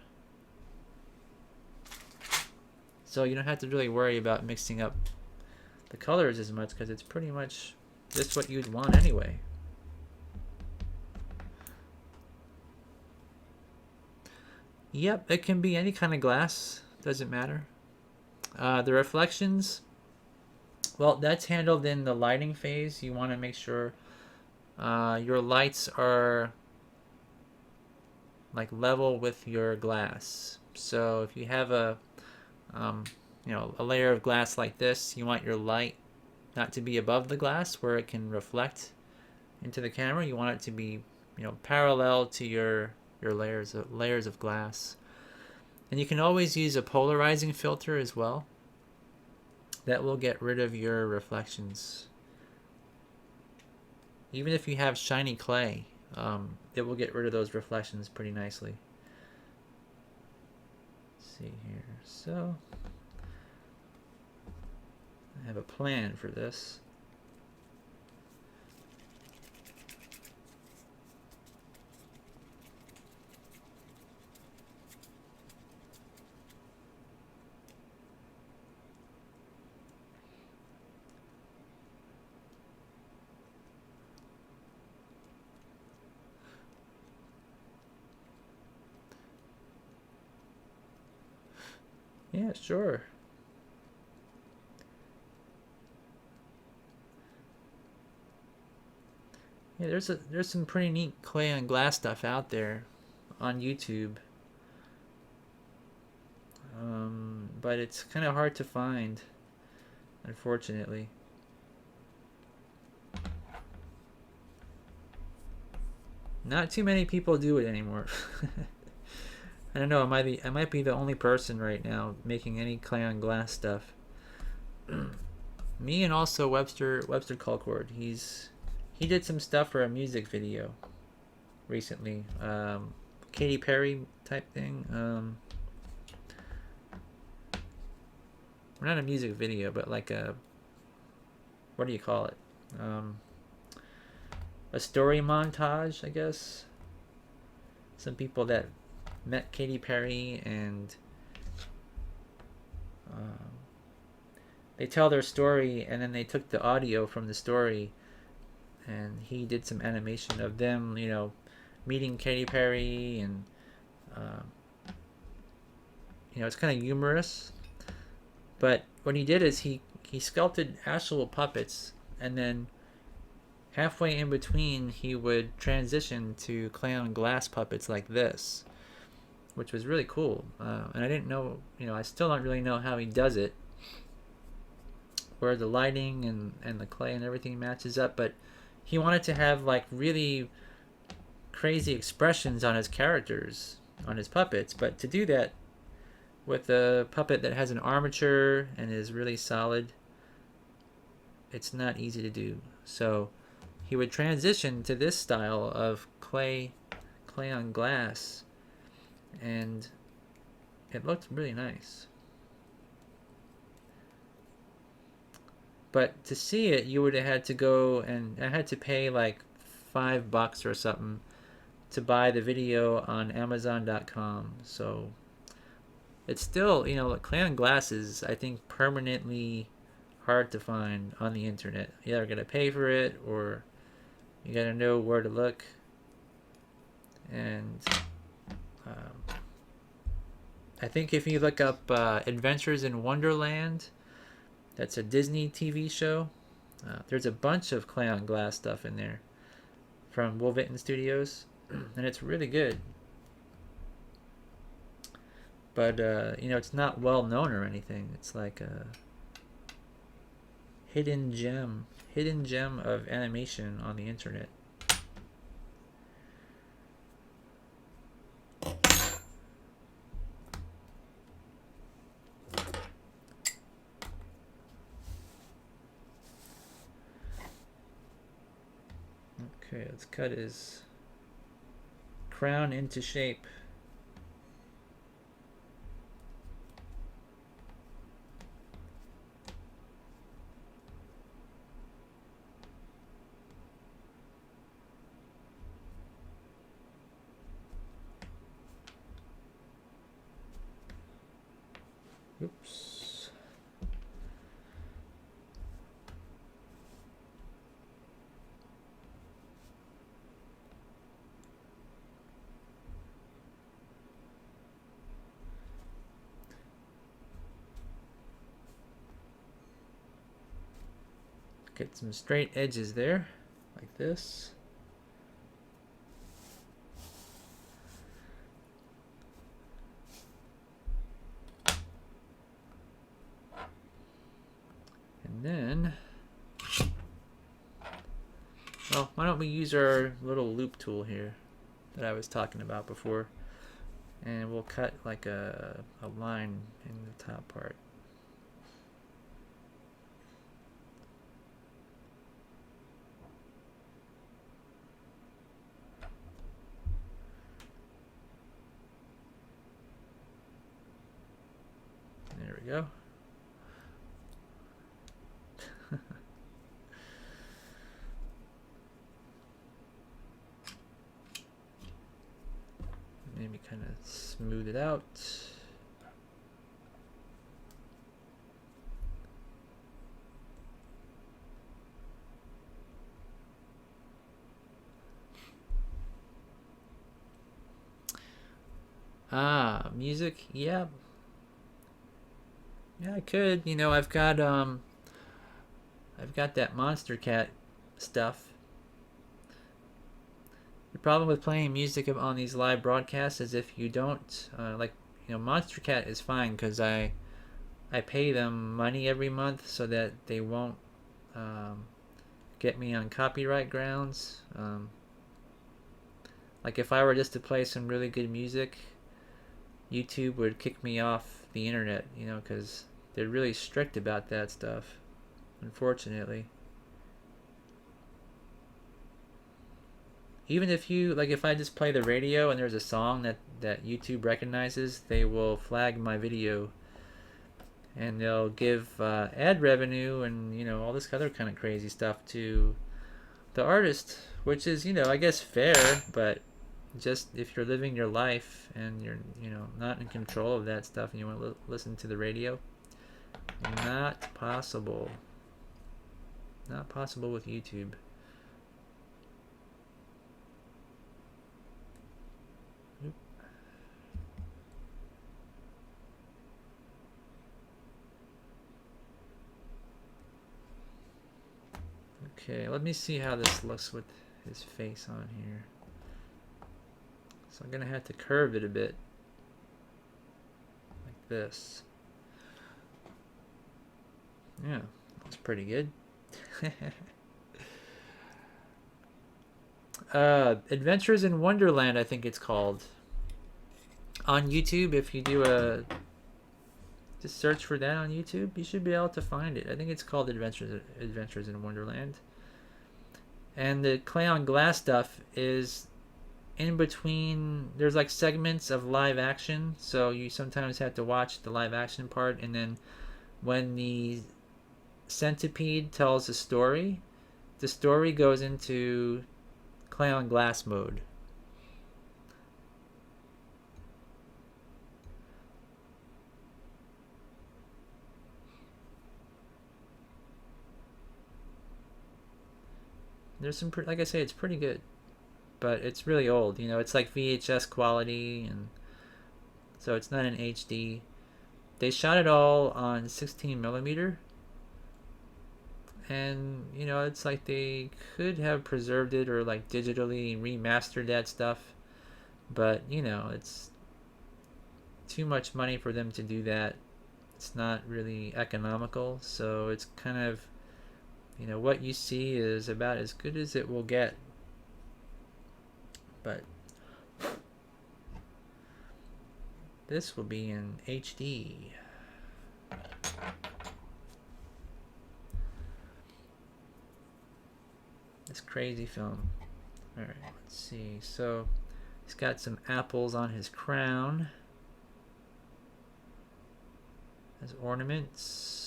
Speaker 2: So you don't have to really worry about mixing up the colors as much because it's pretty much just what you'd want anyway. Yep, it can be any kind of glass, doesn't matter. The reflections, well, that's handled in the lighting phase. You want to make sure your lights are like level with your glass. So if you have a layer of glass like this, you want your light not to be above the glass where it can reflect into the camera. You want it to be parallel to your layers of glass. And you can always use a polarizing filter as well. That will get rid of your reflections. Even if you have shiny clay, it will get rid of those reflections pretty nicely. Let's see here. So I have a plan for this. Yeah, sure. Yeah, there's some pretty neat clay on glass stuff out there on YouTube. But it's kind of hard to find, unfortunately. Not too many people do it anymore. I don't know. I might be the only person right now making any clay on glass stuff. Me and also Webster Colcord. He did some stuff for a music video recently. Katy Perry type thing. Not a music video, but like what do you call it? A story montage, I guess. Some people that met Katy Perry and they tell their story, and then they took the audio from the story, and he did some animation of them, meeting Katy Perry and it's kind of humorous. But what he did is he sculpted actual puppets, and then halfway in between he would transition to clay on glass puppets like this, which was really cool. And I didn't know, I still don't really know how he does it, where the lighting and the clay and everything matches up, but he wanted to have like really crazy expressions on his characters, on his puppets. But to do that with a puppet that has an armature and is really solid, it's not easy to do. So he would transition to this style of clay on glass, and it looked really nice. But to see it, you would have had to go, and I had to pay like $5 or something to buy the video on Amazon.com. So it's still, like clay on glass is, I think, permanently hard to find on the internet. You either gotta pay for it, or you gotta know where to look. And I think if you look up Adventures in Wonderland, that's a Disney TV show. There's a bunch of clay on glass stuff in there from Wolverton Studios, and it's really good. But it's not well known or anything. It's like a hidden gem of animation on the internet. Okay, let's cut his crown into shape. Oops. Get some straight edges there, like this. And then, well, why don't we use our little loop tool here that I was talking about before, and we'll cut like a line in the top part. There we go. Maybe kind of smooth it out. Music, yeah. Yeah, I could. I've got that Monster Cat stuff. The problem with playing music on these live broadcasts is if you don't Monster Cat is fine because I pay them money every month so that they won't get me on copyright grounds. Like if I were just to play some really good music, YouTube would kick me off the internet, because they're really strict about that stuff, unfortunately. Even if if I just play the radio and there's a song that YouTube recognizes, they will flag my video, and they'll give ad revenue and all this other kind of crazy stuff to the artist, which is I guess fair, but just if you're living your life and you're not in control of that stuff and you want to listen to the radio, not possible with YouTube. Okay, let me see how this looks with his face on here. So I'm gonna have to curve it a bit, like this. Yeah, looks pretty good. Adventures in Wonderland, I think it's called. On YouTube, if you do just search for that on YouTube, you should be able to find it. I think it's called Adventures in Wonderland. And the clay on glass stuff is in between. There's like segments of live action, so you sometimes have to watch the live action part, and then when the centipede tells a story, the story goes into clay on glass mode. There's some, like I say, it's pretty good, but it's really old. You know, it's like VHS quality, and so it's not in HD. They shot it all on 16 millimeter, and you know, it's like they could have preserved it or like digitally remastered that stuff, but you know, it's too much money for them to do that. It's not really economical, so it's kind of, you know, what you see is about as good as it will get. But this will be in HD. This crazy film. Alright, let's see. So he's got some apples on his crown as ornaments.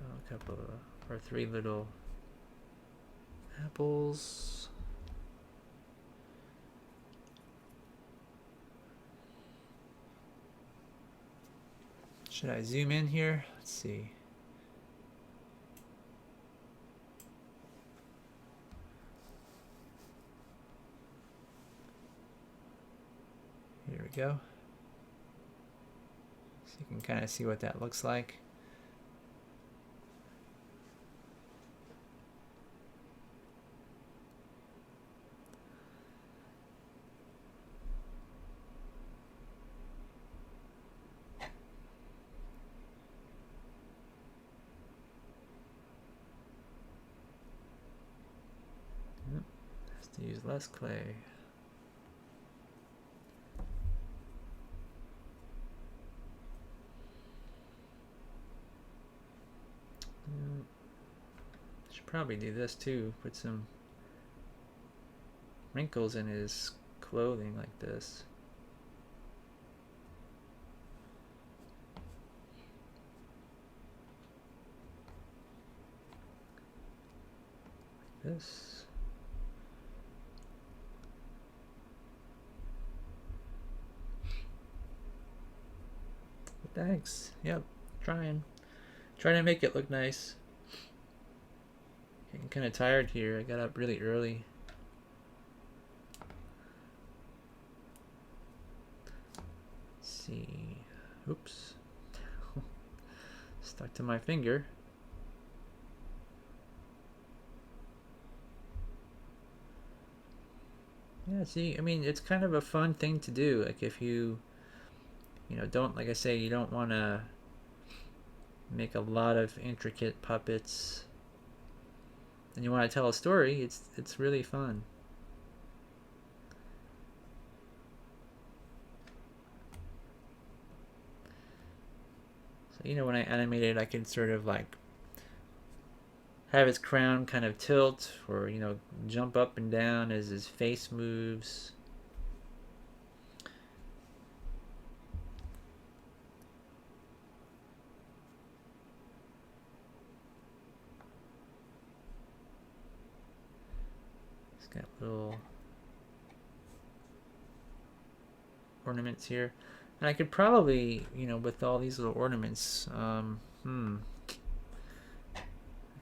Speaker 2: A couple of, or 3 little apples. Should I zoom in here? Let's see. Here we go. So you can kind of see what that looks like. Has to use less clay. Should probably do this too. Put some wrinkles in his clothing like this. Like this. Thanks. Yep. Trying to make it look nice. Getting kind of tired here. I got up really early. Let's see. Oops. Stuck to my finger. Yeah, see, I mean, it's kind of a fun thing to do. Like if you know, don't, like I say, you don't want to make a lot of intricate puppets, and you want to tell a story, it's really fun. So, you know, when I animated, I can sort of like have his crown kind of tilt, or, you know, jump up and down as his face moves. Got little ornaments here, and I could probably, you know, with all these little ornaments, I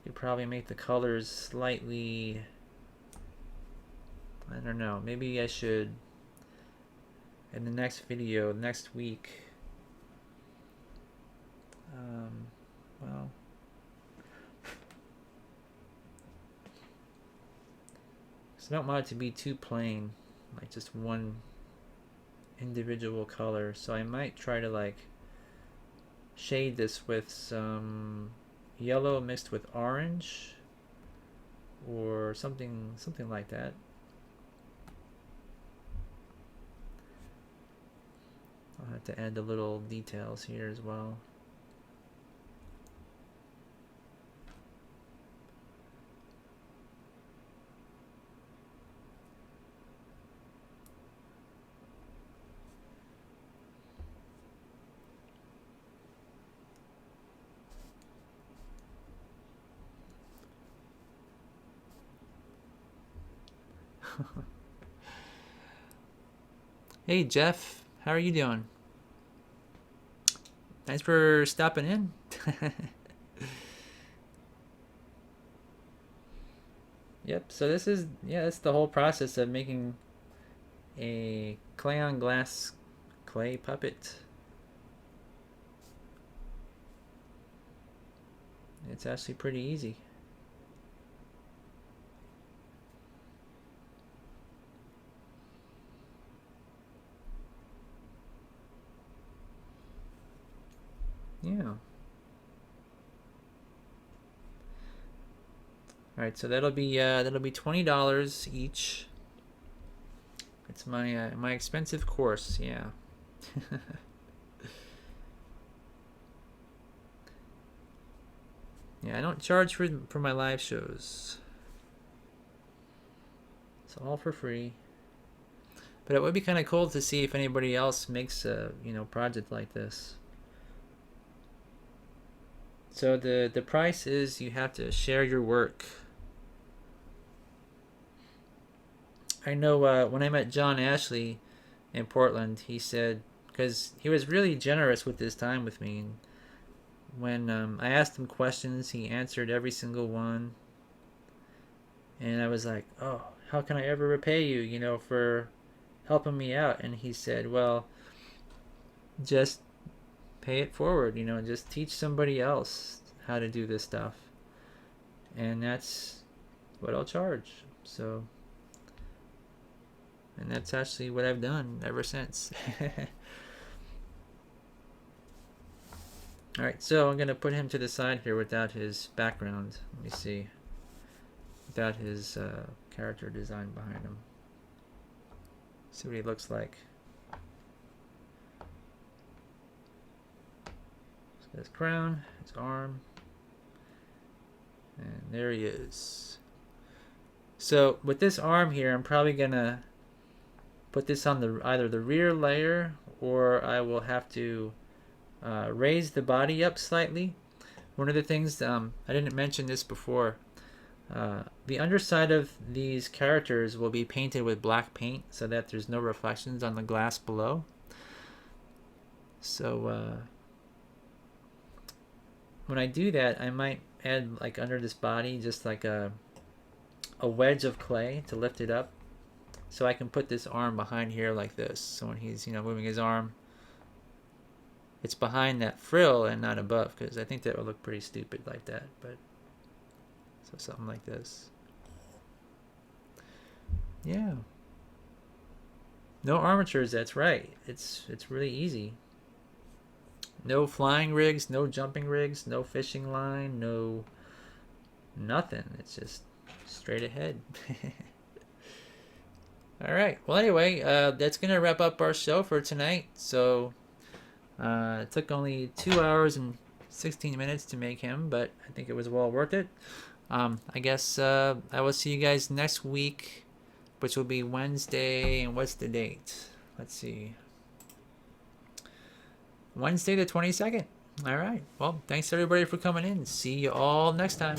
Speaker 2: could probably make the colors slightly, I I don't know. Maybe I should, in the next video, next week. Well, I don't want it to be too plain, like just one individual color. So I might try to like shade this with some yellow mixed with orange, or something like that. I'll have to add the little details here as well. Hey Jeff, how are you doing? Thanks for stopping in. Yep, so this is, yeah, that's the whole process of making a clay on glass clay puppet. It's actually pretty easy. Yeah. All right, so that'll be $20 each. It's my my expensive course, yeah. Yeah, I don't charge for my live shows. It's all for free. But it would be kind of cool to see if anybody else makes a, you know, project like this. So the price is you have to share your work. I know when I met John Ashley in Portland, he said, because he was really generous with his time with me. When I asked him questions, he answered every single one. And I was like, oh, how can I ever repay you, you know, for helping me out? And he said, well, just pay it forward, you know, just teach somebody else how to do this stuff. And that's what I'll charge. So, and that's actually what I've done ever since. Alright, so I'm going to put him to the side here without his background. Let me see. Without his character design behind him. See what he looks like. So his crown, his arm. And there he is. So with this arm here, I'm probably going to put this on the either the rear layer, or I will have to raise the body up slightly. One of the things, I didn't mention this before, the underside of these characters will be painted with black paint so that there's no reflections on the glass below. So when I do that, I might add, like, under this body just like a wedge of clay to lift it up, so I can put this arm behind here like this. So when he's, you know, moving his arm, it's behind that frill and not above, because I think that would look pretty stupid like that. But so something like this. Yeah. No armatures, that's right. It's really easy. No flying rigs, no jumping rigs, no fishing line, no nothing. It's just straight ahead. All right. Well, anyway, that's going to wrap up our show for tonight. So it took only 2 hours and 16 minutes to make him, but I think it was well worth it. I guess I will see you guys next week, which will be Wednesday. And what's the date? Let's see. Wednesday the 22nd. All right. Well, thanks everybody for coming in. See you all next time.